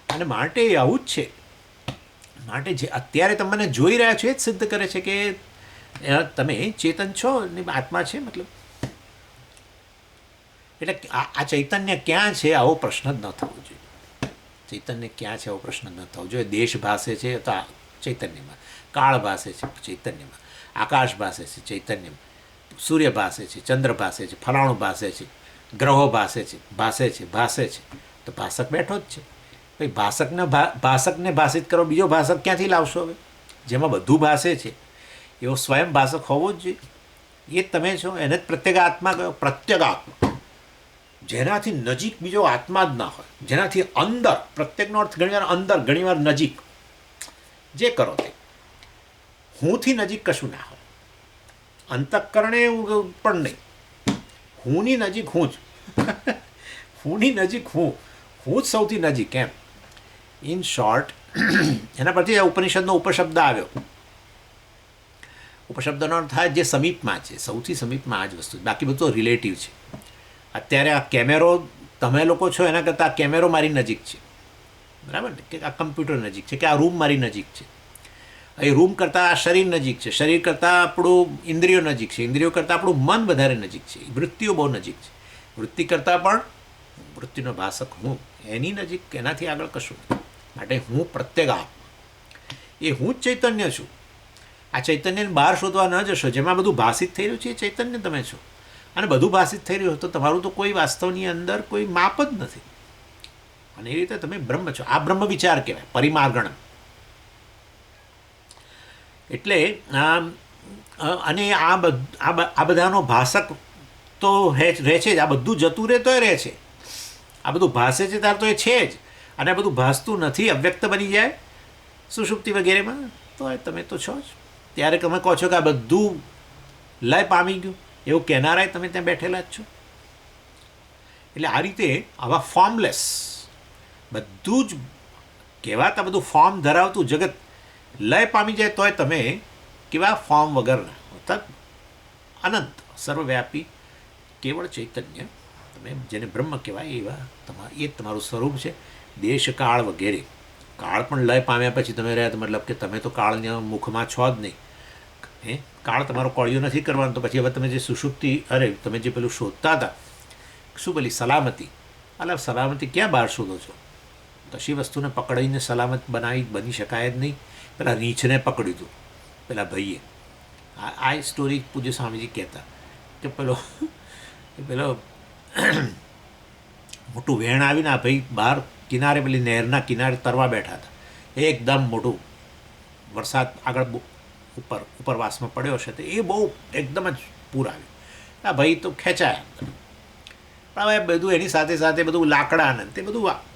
અને માટે આવું જ છે. માટે જે અત્યારે તમને જોઈ રહ્યા છો એ જ સિદ્ધ કરે છે કે તમે ચેતન છો ને આત્મા છે. મતલબ એટલે આ ચૈતન્ય ક્યાં છે આવો પ્રશ્ન જ ન થવો જોઈએ. ચૈતન્ય ક્યાં છે આવો પ્રશ્ન ન થવો જોઈએ. દેશ ભાસે છે તો ચૈતન્યમાં, કાળ ભાસે છે ચૈતન્યમાં, આકાશ ભાસે છે ચૈતન્યમાં, સૂર્ય ભાસે છે, ચંદ્ર ભાસે છે, ફલાણું ભાસે છે, ગ્રહો ભાસે છે, તો ભાષક બેઠો જ છે. ભાઈ ભાષકને ભાષિત કરો, બીજો ભાષક ક્યાંથી લાવશો? હવે જેમાં બધું ભાષે છે એવો સ્વયં ભાષક હોવો જ જોઈએ. એ તમે છો, એને જ પ્રત્યેગાત્મા કહો. પ્રત્યેગાત્મા, જેનાથી નજીક બીજો આત્મા જ ના હોય, જેનાથી અંદર. પ્રત્યેકનો અર્થ ઘણીવાર અંદર, ઘણીવાર નજીક. જે કરો તે હુંથી નજીક કશું ના હોય. અંતઃકરણે પણ નહીં. હુંની નજીક હું જ. હુંની નજીક હું જ સૌથી નજીક. એમ ઇન શોર્ટ, એના પરથી ઉપનિષદનો ઉપશબ્દ આવ્યો. ઉપશબ્દનો અર્થ થાય જે સમીપમાં છે, સૌથી સમીપમાં આ જ વસ્તુ. બાકી બધું રિલેટિવ છે. અત્યારે આ કેમેરો તમે લોકો છો એના કરતાં આ કેમેરો મારી નજીક છે, બરાબર ને? કે આ કમ્પ્યુટર નજીક છે, કે આ રૂમ મારી નજીક છે. એ રૂમ કરતાં આ શરીર નજીક છે, શરીર કરતાં આપણું ઇન્દ્રિયો નજીક છે, ઇન્દ્રિયો કરતાં આપણું મન વધારે નજીક છે, વૃત્તિઓ બહુ નજીક છે. વૃત્તિ કરતાં પણ વૃત્તિનો ભાષક હું, એની નજીક, એનાથી આગળ કશું નહીં. માટે હું પ્રત્યેગાત્મા, એ હું જ ચૈતન્ય છું. આ ચૈતન્યને બહાર શોધવા ન જશો. જેમાં બધું ભાષિત થઈ રહ્યું છે એ ચૈતન્ય તમે છો. અને બધું ભાષિત થઈ રહ્યું હોય તો તમારું તો કોઈ વાસ્તવની અંદર કોઈ માપ જ નથી. અને એ રીતે તમે બ્રહ્મ છો. આ બ્રહ્મ વિચાર કહેવાય, પરિમાર્ગણ. એટલે અને આ બધાનો ભાષક તો રહે છે જ. આ બધું જતું રહે તોય રહે છે. આ બધું ભાષે છે ત્યારે તો એ છે જ. અને આ બધું ભાસતું નથી, અવ્યક્ત બની જાય સુષુપ્તિ વગેરેમાં, તો તમે તો છો જ. ત્યારે તમે કહો છો કે આ બધું લય પામી ગયું, એવું કહેનારાય તમે ત્યાં બેઠેલા જ છો. એટલે આ રીતે આવા ફોર્મલેસ બધું જ કહેવાતા બધું ફોર્મ ધરાવતું જગત લય પામી જાય તોય તમે કેવા ફોર્મ વગરના, અર્થાત અનંત સર્વવ્યાપી કેવળ ચૈતન્ય, તમે જેને બ્રહ્મ કહેવાય એવા એ જ તમારું સ્વરૂપ છે. દેશ કાળ વગેરે, કાળ પણ લય પામ્યા પછી તમે રહ્યા, મતલબ કે તમે તો કાળના મુખમાં છો જ નહીં. કાળ તમારો કોળિયો નથી કરવાનો, તો પછી હવે તમે જે સુષુપ્તિ, તમે જે પેલું શોધતા હતા, શું પેલી સલામતી, સલામતી ક્યાં બહાર શોધો છો? કશી વસ્તુને પકડીને સલામત બની શકાય જ નહીં. પેલા રીંછને પકડ્યું હતું પેલા ભાઈએ. આ સ્ટોરી પૂજ્ય સ્વામીજી કહેતા કે પેલો મોટું વેણ આવીને આ ભાઈ બહાર કિનારે પેલી નહેરના કિનારે તરવા બેઠા હતા. એકદમ મોટું વરસાદ આગળ ઉપરવાસમાં પડ્યો છે, તો એ બહુ એકદમ જ પૂર આવ્યું. આ ભાઈ તો ખેંચાયા. પણ હવે બધું એની સાથે સાથે બધું લાકડા ને તે બધું,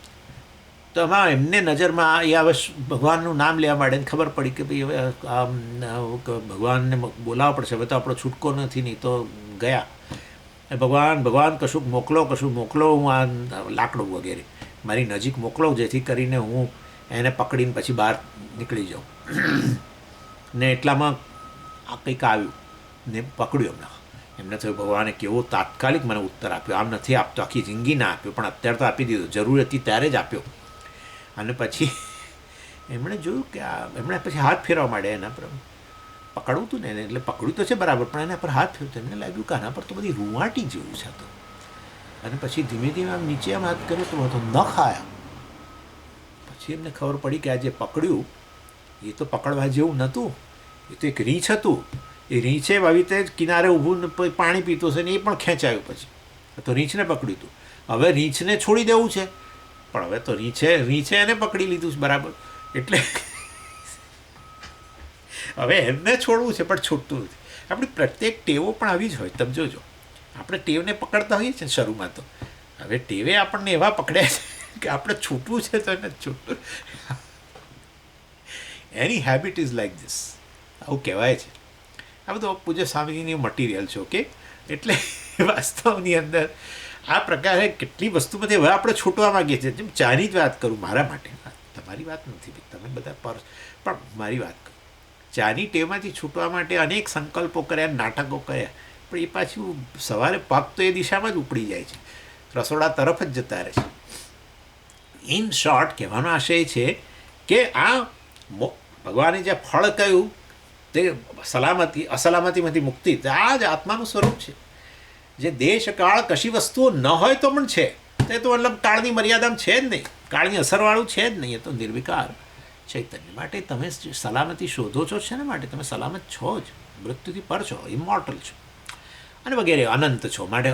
તો એમાં એમને નજરમાં એ હવે ભગવાનનું નામ લેવા માંડે ને ખબર પડી કે ભાઈ હવે ભગવાનને બોલાવવા પડશે, હવે તો આપણો છૂટકો નથી, નહીં તો ગયા. ભગવાન કશુંક મોકલો, હું આ લાકડું વગેરે મારી નજીક મોકલો, જેથી કરીને હું એને પકડીને પછી બહાર નીકળી જાઉં. ને એટલામાં આ કંઈક આવ્યું ને પકડ્યું એમને થયું ભગવાને કેવો તાત્કાલિક મને ઉત્તર આપ્યો. આમ નથી આપતો, આખી જિંદગી ના આપ્યો, પણ અત્યારે તો આપી દીધો, જરૂર હતી ત્યારે જ આપ્યો. અને પછી એમણે જોયું કે એમણે પછી હાથ ફેરવા માંડ્યા એના પર. પકડવું હતું ને એને, એટલે પકડ્યું તો છે બરાબર, પણ એના પર હાથ ફેરતો એમને લાગ્યું કે આના પર તો બધી રૂંવાટી જેવું છે. તો અને પછી ધીમે ધીમે આમ નીચે આમ હાથ કર્યો તો બધો નખ આવ્યા. પછી એમને ખબર પડી કે આ જે પકડ્યું એ તો પકડવા જેવું નહોતું, એ તો એક રીંછ હતું. એ રીંછે આવી રીતે કિનારે ઊભું પાણી પીતું છે ને એ પણ ખેંચાયું. પછી તો રીંછને પકડ્યું હતું. હવે રીંછને છોડી દેવું છે, પણ હવે તો રીંછે એને પકડી લીધું છે બરાબર. એટલે હવે એમને છોડવું છે પણ છૂટતું નથી. આપણી પ્રત્યેક ટેવો પણ આવી જ હોય. તમે જોજો, આપણે ટેવને પકડતા હોઈએ છીએ શરૂમાં, તો હવે ટેવે આપણને એવા પકડ્યા છે કે આપણે છૂટવું છે તો એને છૂટવું. એની હેબિટ ઇઝ લાઈક ધીસ, આવું કહેવાય છે. આ બધું પૂજ્ય સ્વામીજીની મટીરિયલ છે. ઓકે, એટલે વાસ્તવની અંદર આ પ્રકારે કેટલી વસ્તુમાંથી હવે આપણે છૂટવા માગીએ છીએ. જેમ ચાની જ વાત કરું મારા માટે, તમારી વાત નથી, તમે બધા પણ મારી વાત કરું. ચાની ટેવમાંથી છૂટવા માટે અનેક સંકલ્પો કર્યા, નાટકો કર્યા, પણ એ પાછું સવારે પગ તો એ દિશામાં જ ઉપડી જાય છે, રસોડા તરફ જ જતા રહે છે. ઇન શોર્ટ કહેવાનો આશય છે કે આ ભગવાને જે ફળ કહ્યું તે અસલામતીમાંથી મુક્તિ, આ જ આત્માનું સ્વરૂપ છે. જે દેશ કાળ કશી વસ્તુઓ ન હોય તો પણ છે, તે તો મતલબ કાળની મર્યાદામાં છે જ નહીં, કાળની અસરવાળું છે જ નહીં. એ તો નિર્વિકાર ચૈતન્ય માટે તમે સલામતી શોધો છો છે ને, માટે તમે સલામત છો જ, મૃત્યુથી પર છો, ઇમોર્ટલ છો અને વગેરે, અનંત છો. માટે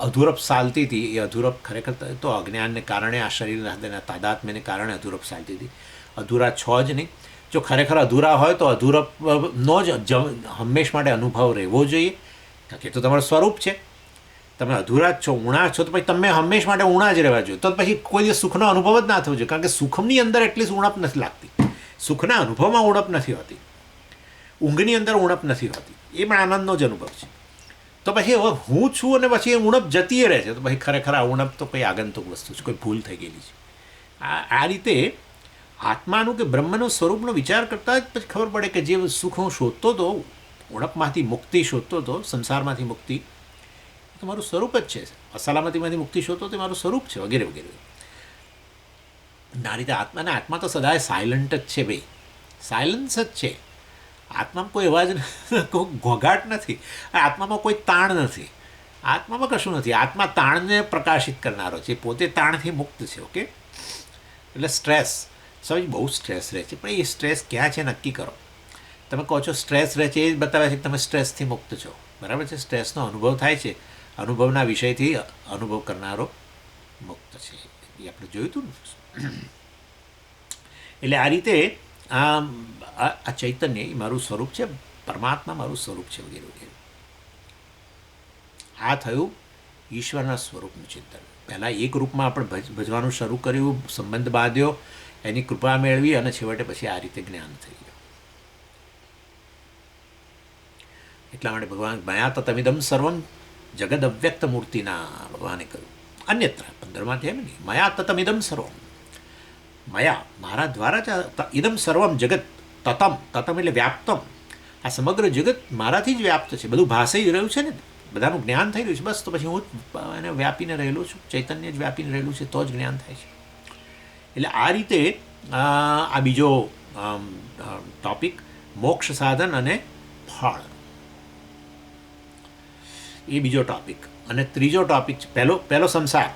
અધૂરપ ચાલતી હતી, એ અધૂરપ ખરેખર તો અજ્ઞાનને કારણે, આ શરીરના તાદાત્મ્યને કારણે અધૂરપ ચાલતી હતી. અધૂરા છો જ નહીં. જો ખરેખર અધૂરા હોય તો અધૂરપનો જ હંમેશ માટે અનુભવ રહેવો જોઈએ, કારણ કે તો તમારું સ્વરૂપ છે. તમે અધૂરા જ છો, ઊણા છો, તો પછી તમે હંમેશ માટે ઊણા જ રહેવા જોઈએ. તો પછી કોઈ દિવસ સુખનો અનુભવ જ ના થવો જોઈએ, કારણ કે સુખની અંદર એટલી ઉણપ નથી લાગતી. સુખના અનુભવમાં ઉણપ નથી હોતી, ઊંઘની અંદર ઉણપ નથી હોતી, એ પણ આનંદનો જ અનુભવ છે. તો પછી હવે હું છું અને પછી એ ઉણપ જતી રહે છે, તો પછી ખરેખર આ ઉણપ તો કોઈ આગંતુક વસ્તુ છે, કોઈ ભૂલ થઈ ગયેલી છે. આ રીતે આત્માનું કે બ્રહ્મનું સ્વરૂપનો વિચાર કરતાં જ પછી ખબર પડે કે જે સુખ હું શોધતો હતો, ઉણપમાંથી મુક્તિ શોધતો હતો, સંસારમાંથી મુક્તિ, તો મારું સ્વરૂપ જ છે. અસલામતીમાંથી મુક્તિ શોધતો તે મારું સ્વરૂપ છે, વગેરે વગેરે. આ રીતે આત્મા તો સદાય સાયલન્ટ જ છે ભાઈ, સાયલન્સ જ છે. આત્મામાં કોઈ અવાજ, કોઈ ઘોઘાટ નથી, આત્મામાં કોઈ તાણ નથી, આત્મામાં કશું નથી. આત્મા તાણને પ્રકાશિત કરનારો છે, પોતે તાણથી મુક્ત છે. ઓકે, એટલે સ્ટ્રેસ, સમજ બહુ સ્ટ્રેસ રહે છે, પણ એ સ્ટ્રેસ ક્યાં છે નક્કી કરો. તમે કહો છો સ્ટ્રેસ રહે છે, એ જ બતાવે છે કે તમે સ્ટ્રેસથી મુક્ત છો. બરાબર છે. સ્ટ્રેસનો અનુભવ થાય છે, અનુભવના વિષયથી અનુભવ કરનારો મુક્ત છે, એ આપણે જોયું હતું ને. એટલે આ રીતે આ ચૈતન્ય એ મારું સ્વરૂપ છે, પરમાત્મા મારું સ્વરૂપ છે, વગેરે વગેરે. આ થયું ઈશ્વરના સ્વરૂપનું ચિંતન. પહેલાં એક રૂપમાં આપણે ભજવાનું શરૂ કર્યું, સંબંધ બાંધ્યો, એની કૃપા મેળવી અને છેવટે પછી આ રીતે જ્ઞાન થઈ ગયું. એટલા માટે ભગવાન મયા તતમિદમ સર્વમ જગદ અવ્યક્ત મૂર્તિના ભગવાને કહ્યું. અન્યત્ર 15માંથી એમ નહીં, મયા તતમિદમ સર્વમ, મયા મારા દ્વારા જ ઇદમ સર્વમ જગત તતમ, તતમ એટલે વ્યાપ્તમ, આ સમગ્ર જગત મારાથી જ વ્યાપ્ત છે, બધું ભાષાઈ રહ્યું છે ને, બધાનું જ્ઞાન થઈ રહ્યું છે. બસ તો પછી હું એને વ્યાપીને રહેલો છું, ચૈતન્ય જ વ્યાપીને રહેલું છે, તો જ જ્ઞાન થાય છે. એટલે આ રીતે આ બીજો ટોપિક મોક્ષ સાધન અને ફળ, એ બીજો ટોપિક. અને ત્રીજો ટોપિક પહેલો સંસાર,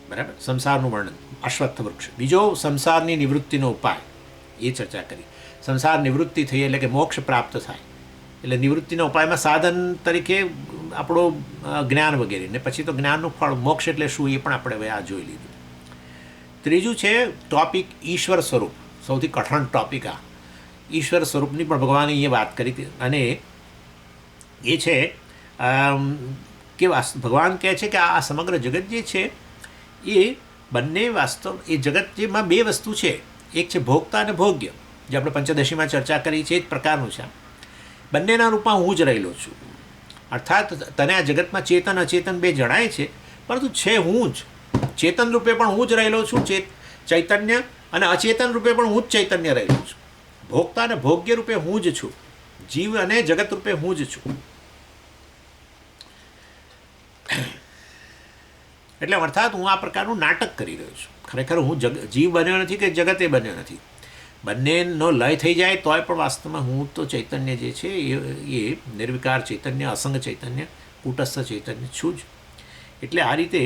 બરાબર, સંસારનું વર્ણન, અશ્વત્થ વૃક્ષ. બીજો સંસારની નિવૃત્તિનો ઉપાય, એ ચર્ચા કરી. સંસાર નિવૃત્તિ થઈ એટલે કે મોક્ષ પ્રાપ્ત થાય, એટલે નિવૃત્તિના ઉપાયમાં સાધન તરીકે આપણો જ્ઞાન વગેરે, ને પછી તો જ્ઞાનનું ફળ મોક્ષ એટલે શું એ પણ આપણે હવે આ જોઈ લીધું. ત્રીજું છે ટોપિક ઈશ્વર સ્વરૂપ, સૌથી કઠણ ટોપિક આ. ઈશ્વર સ્વરૂપની પણ ભગવાને અહીંયા વાત કરી હતી, અને એ છે કે ભગવાન કહે છે કે આ સમગ્ર જગત જે છે એ બંને વાસ્તવ, એ જગત જેમાં બે વસ્તુ છે, એક છે ભોગતા અને ભોગ્ય, જે આપણે પંચદશીમાં ચર્ચા કરી છે એ જ પ્રકારનું છે. બંનેના રૂપમાં હું જ રહેલો છું. અર્થાત તને આ જગતમાં ચેતન અચેતન બે જણાય છે, પરંતુ છે હું જ. ચેતન રૂપે પણ હું જ રહેલો છું, ચૈતન્ય, અને અચેતન રૂપે પણ હું જ ચૈતન્ય રહેલો છું. ભોગતા અને ભોગ્ય રૂપે હું જ છું, જીવ અને જગત રૂપે હું જ છું. એટલે અર્થાત હું આ પ્રકારનું નાટક કરી રહ્યો છું. ખરેખર હું જીવ બન્યો નથી કે જગતે બન્યો નથી. બંનેનો લય થઈ જાય તોય પણ વાસ્તવમાં હું તો ચૈતન્ય જે છે એ નિર્વિકાર ચૈતન્ય, અસંગ ચૈતન્ય, કૂટસ્થ ચૈતન્ય છું જ. એટલે આ રીતે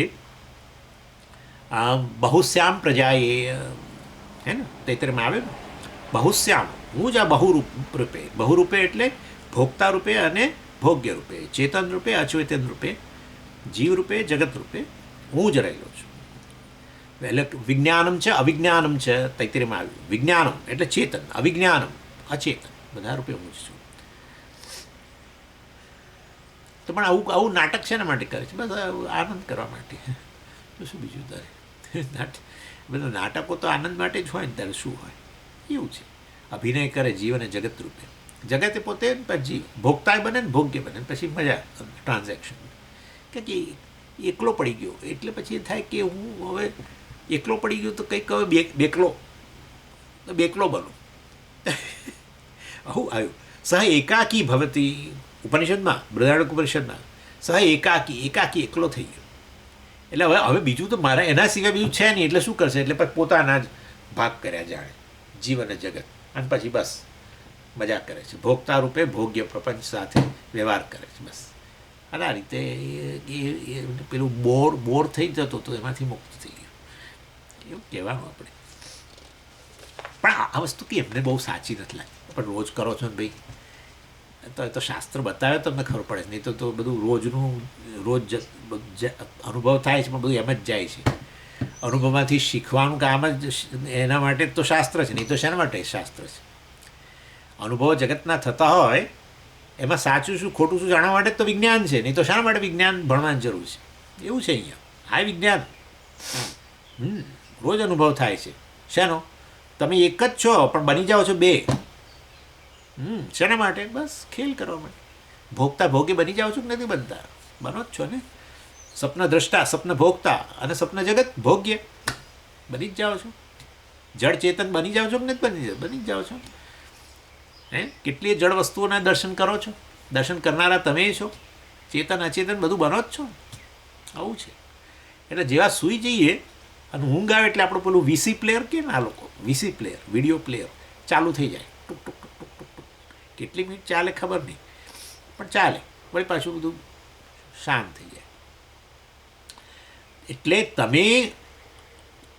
બહુશ્યામ પ્રજાએ, હે ને, તૈત્તરીયમાં આવે ને, બહુશ્યામ, હું જ આ બહુરૂપે, બહુરૂપે એટલે ભોગતા રૂપે અને ભોગ્ય રૂપે, ચેતન રૂપે, અચેતન રૂપે, જીવ રૂપે, જગત રૂપે હું જ રહેલો છું. એટલે વિજ્ઞાનમ છે, અવિજ્ઞાનમ છે, તૈત્તરીયમાં આવ્યું. વિજ્ઞાનમ એટલે ચેતન, અવિજ્ઞાનમ અચેતન, બધા રૂપે હું જ છું. તો પણ આવું નાટક શેના માટે કરે છે? બસ આનંદ કરવા માટે. તો શું બીજું તારે બધા નાટકો તો આનંદ માટે જ હોય ને, ત્યારે શું હોય એવું છે. અભિનય કરે જીવ અને જગત રૂપે. જગતે પોતે જીવ ભોગતાય બને ને ભોગ્ય બને, પછી મજા ટ્રાન્ઝેક્શન. કે એકલો પડી ગયો એટલે પછી થાય કે હું હવે એકલો પડી ગયો તો કંઈક હવે બેકલો બનો. આવું આવ્યું. સહ એકાકી ભવતી, ઉપનિષદમાં, બૃહદારણ્યક ઉપનિષદમાં, સહ એકાકી એકલો થઈ ગયો. એટલે હવે બીજું તો મારા એના સિવાય બીજું છે નહીં, એટલે શું કરશે? એટલે પછી પોતાના જ ભાગ કર્યા જાણે જીવ અને જગત, અને પછી બસ મજા કરે છે, ભોગતા રૂપે ભોગ્ય પ્રપંચ સાથે વ્યવહાર કરે છે બસ. અને આ રીતે એ પેલું બોર થઈ જતો તો એમાંથી મુક્ત થઈ ગયું, એવું કહેવાનું આપણે. પણ આ વસ્તુ કે એમને બહુ સાચી નથી લાગતી. પણ રોજ કરો છો ને ભાઈ, તો એ તો શાસ્ત્ર બતાવે તમને ખબર પડે, નહીં તો બધું રોજ અનુભવ થાય છે, પણ બધું એમ જ જાય છે. અનુભવમાંથી શીખવાનું કામ જ એના માટે તો શાસ્ત્ર છે, નહીં તો શેના માટે શાસ્ત્ર છે? અનુભવ જગતના થતા હોય એમાં સાચું શું ખોટું શું જાણવા માટે તો વિજ્ઞાન છે, નહીં તો શાના માટે વિજ્ઞાન ભણવાની જરૂર છે? એવું છે અહીંયા. આ વિજ્ઞાન રોજ અનુભવ થાય છે. શેનો? તમે એક જ છો પણ બની જાઓ છો બે. શેના માટે? બસ ખેલ કરવા માટે. ભોગતા ભોગે બની જાઓ છો કે નથી બનતા? બનો જ છો ને. સ્વપ્ન દ્રષ્ટા, સ્વપ્ન ભોગતા અને સ્વપ્ન જગત ભોગ્ય, બની જ જાઓ છો. જળ ચેતન બની જાઓ છો કે નથી બની જ જાઓ છો. કેટલીય જળ વસ્તુઓના દર્શન કરો છો, દર્શન કરનારા તમે છો. ચેતન અચેતન બધું બનો જ છો. આવું છે. એટલે જેવા સૂઈ જઈએ અને ઊંઘ આવે એટલે આપણું પેલું વીસી પ્લેયર કે ને, આ લોકો વીસી પ્લેયર, વિડીયો પ્લેયર ચાલુ થઈ જાય. ટુક ટુક ટુક ટુક ટુક ટુક. કેટલી મિનિટ ચાલે ખબર નહીં, પણ ચાલે. વળી પાછું બધું શાંત થઈ જાય. એટલે તમે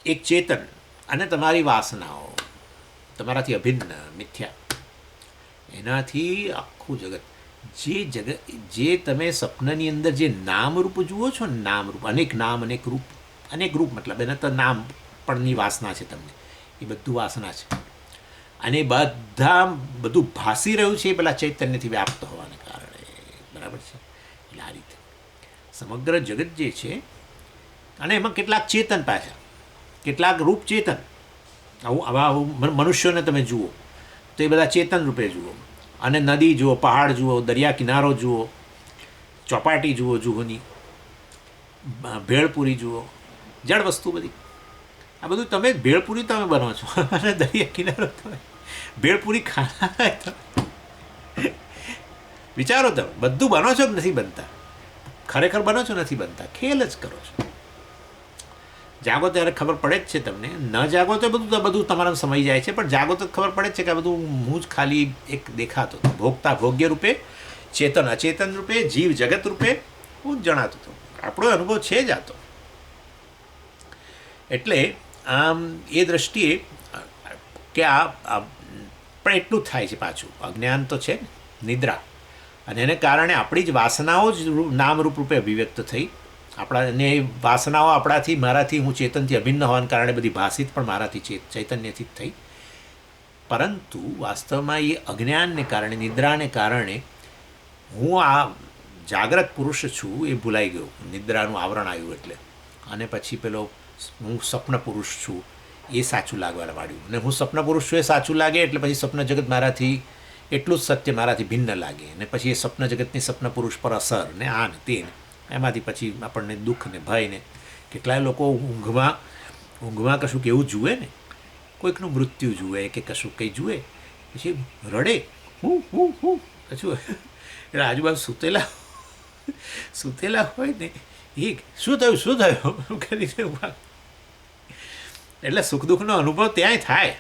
એક ચેતન અને તમારી વાસનાઓ, તમારાથી અભિન્ન મિથ્યા, એનાથી આખું જગત જે તમે સપનાની અંદર જે નામરૂપ જુઓ છો ને, નામરૂપ, અનેક નામ અનેક રૂપ મતલબ એને તો નામ પણની વાસના છે તમને, એ બધું વાસના છે. અને બધું ભાસી રહ્યું છે એ પેલા ચૈતન્યથી વ્યાપ્ત હોવાને કારણે. બરાબર છે. એટલે આ રીતે સમગ્ર જગત જે છે, અને એમાં કેટલાક ચેતન પાછા, કેટલાક રૂપ ચેતન. આવું મનુષ્યોને તમે જુઓ તો એ બધા ચેતન રૂપે જુઓ. અને નદી જુઓ, પહાડ જુઓ, દરિયા કિનારો જુઓ, ચોપાટી જુઓ જુહોની, ભેળપુરી જુઓ, જળ વસ્તુ બધી. આ બધું તમે ભેળપુરી તમે બનો છો અને દરિયા કિનારો તમે ભેળપુરી ખાના તમે વિચારો, તમે બધું બનો છો કે નથી બનતા? ખરેખર બનો છો નથી બનતા, ખેલ જ કરો છો. જાગો ત્યારે ખબર પડે જ છે તમને, ન જાગો તો બધું તમારા સમય જાય છે, પણ જાગો તો ખબર પડે જ છે કે આ બધું હું જ ખાલી એક દેખાતો હતો, ભોગતા ભોગ્ય રૂપે, ચેતન અચેતન રૂપે, જીવ જગત રૂપે હું જ જણાતો હતો. આપણો અનુભવ છે જ આ તો. એટલે આમ એ દ્રષ્ટિએ કે આ પણ એટલું જ થાય છે પાછું. અજ્ઞાન તો છે ને, નિદ્રા, અને એને કારણે આપણી જ વાસનાઓ જ નામરૂપ રૂપે અભિવ્યક્ત થઈ. અને વાસનાઓ આપણાથી, મારાથી, હું ચેતનથી અભિન્ન હોવાને કારણે બધી ભાષિત પણ મારાથી ચૈતન્યથી જ થઈ. પરંતુ વાસ્તવમાં એ અજ્ઞાનને કારણે, નિદ્રાને કારણે હું આ જાગ્રત પુરુષ છું એ ભૂલાઈ ગયો. નિદ્રાનું આવરણ આવ્યું એટલે. અને પછી પેલો હું સ્વપ્ન પુરુષ છું એ સાચું લાગવા માંડ્યું. અને હું સ્વપ્ન પુરુષ છું એ સાચું લાગે એટલે પછી સ્વપ્ન જગત મારાથી એટલું જ સત્ય મારાથી ભિન્ન લાગે. અને પછી એ સ્વપ્ન જગતની સ્વપ્ન પુરુષ પર અસર ને આ ને તે ને, એમાંથી પછી આપણને દુઃખ ને ભય ને. કેટલાય લોકો ઊંઘમાં કશું કેવું જુએ ને, કોઈકનું મૃત્યુ જુએ કે કશું કંઈ જુએ, પછી રડે, હું કશું. એટલે આજુબાજુ સૂતેલા હોય ને, એ શું થયું કરીને ઊભા. એટલે સુખ દુઃખનો અનુભવ ત્યાંય થાય.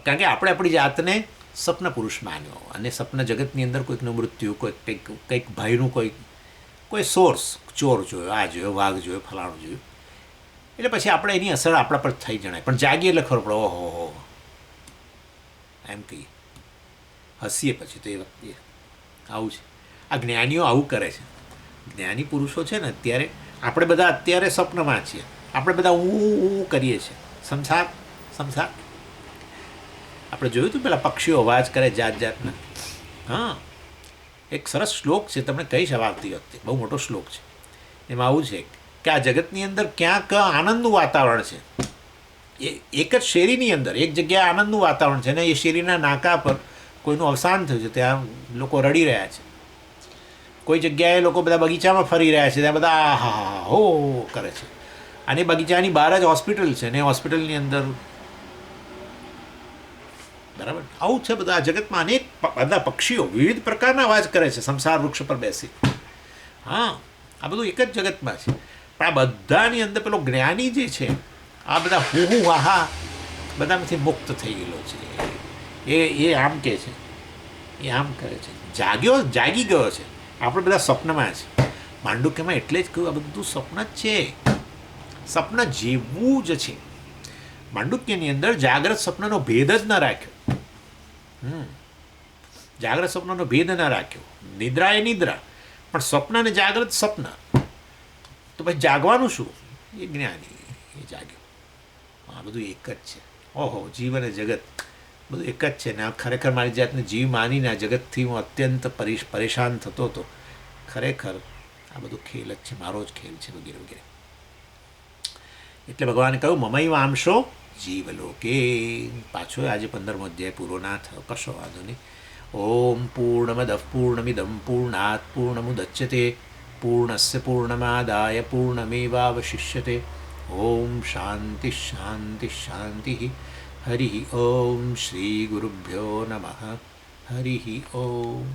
કારણ કે આપણે આપણી જાતને સ્વપ્ન પુરુષ માન્યો, અને સ્વપ્ન જગતની અંદર કોઈકનું મૃત્યુ, કંઈક ભયનું કોઈ સોર્સ, ચોર જોયો, આ જોયો, વાઘ જોયો, ફલાણું જોયું, એટલે પછી આપણે એની અસર આપણા પર થઈ જણાય. પણ જાગીએ એટલે ખબર પડે, ઓહો એમ કહીએ, હસીએ પછી તો એ વખતે આવું છે. આ જ્ઞાનીઓ આવું કરે છે. જ્ઞાની પુરુષો છે ને, અત્યારે આપણે બધા અત્યારે સ્વપ્નમાં છીએ. આપણે બધા હું કરીએ છીએ. સંસાર આપણે જોયું હતું પેલા પક્ષીઓ અવાજ કરે જાત જાતના. હા, એક સરસ શ્લોક છે, તમને કહીશ આવતી વખતે, બહુ મોટો શ્લોક છે. એમાં આવું છે કે આ જગતની અંદર ક્યાંક આનંદનું વાતાવરણ છે. એક જ શેરીની અંદર એક જગ્યાએ આનંદનું વાતાવરણ છે, ને એ શેરીના નાકા પર કોઈનું અવસાન થયું છે, ત્યાં લોકો રડી રહ્યા છે. કોઈ જગ્યાએ લોકો બધા બગીચામાં ફરી રહ્યા છે, ત્યાં બધા આહા હો કરે છે. અને બગીચાની બહાર જ હોસ્પિટલ છે, ને હોસ્પિટલની અંદર બરાબર આવું છે. બધા જગતમાં અનેક બધા પક્ષીઓ વિવિધ પ્રકારના અવાજ કરે છે સંસાર વૃક્ષ પર બેસી. હા, આ બધું એક જ જગતમાં છે. પણ આ બધાની અંદર પેલો જ્ઞાની જે છે, આ બધા હું આહા બધામાંથી મુક્ત થઈ ગયેલો છે. એ આમ કહે છે, એ આમ કરે છે, જાગી ગયો છે. આપણે બધા સ્વપ્નમાં છે. માંડુક્યમાં એટલે જ કહ્યું આ બધું સ્વપ્ન જ છે, સ્વપ્ન જેવું જ છે. માંડુક્યની અંદર જાગ્રત સ્વપ્નનો ભેદ જ ન રાખ્યો. જાગ્રત સ્વપ્નનો ભેદ ન રાખ્યો. નિદ્રા એ નિદ્રા, પણ સ્વપ્ન ને જાગ્રત સ્વપ્ન. તો પછી જાગવાનું શું? એ જ્ઞાની એ જાગ્યો. આ બધું એક જ છે. ઓહો, જીવ અને જગત બધું એક જ છે. ને આ ખરેખર મારી જાતને જીવ માનીને આ જગતથી હું અત્યંત પરેશાન થતો હતો. ખરેખર આ બધું ખેલ જ છે, મારો જ ખેલ છે, વગેરે વગેરે. એટલે ભગવાને કહ્યું મમૈ વાંશો જીવલોકે. પાછો આજે 15મો અધ્યાય પૂરો ના થયો, કશો વાંધો નહીં. ઓમ પૂર્ણમદ પૂર્ણમિદમ પૂર્ણાત પૂર્ણમુદચ્યતે પૂર્ણસ્ય પૂર્ણમાદાય પૂર્ણમેવાવશિષ્યતે. ઓમ શાંતિ શાંતિ શાંતિ. હરિ ઓમ શ્રી ગુરુભ્યો નમઃ. હરિ ઓમ.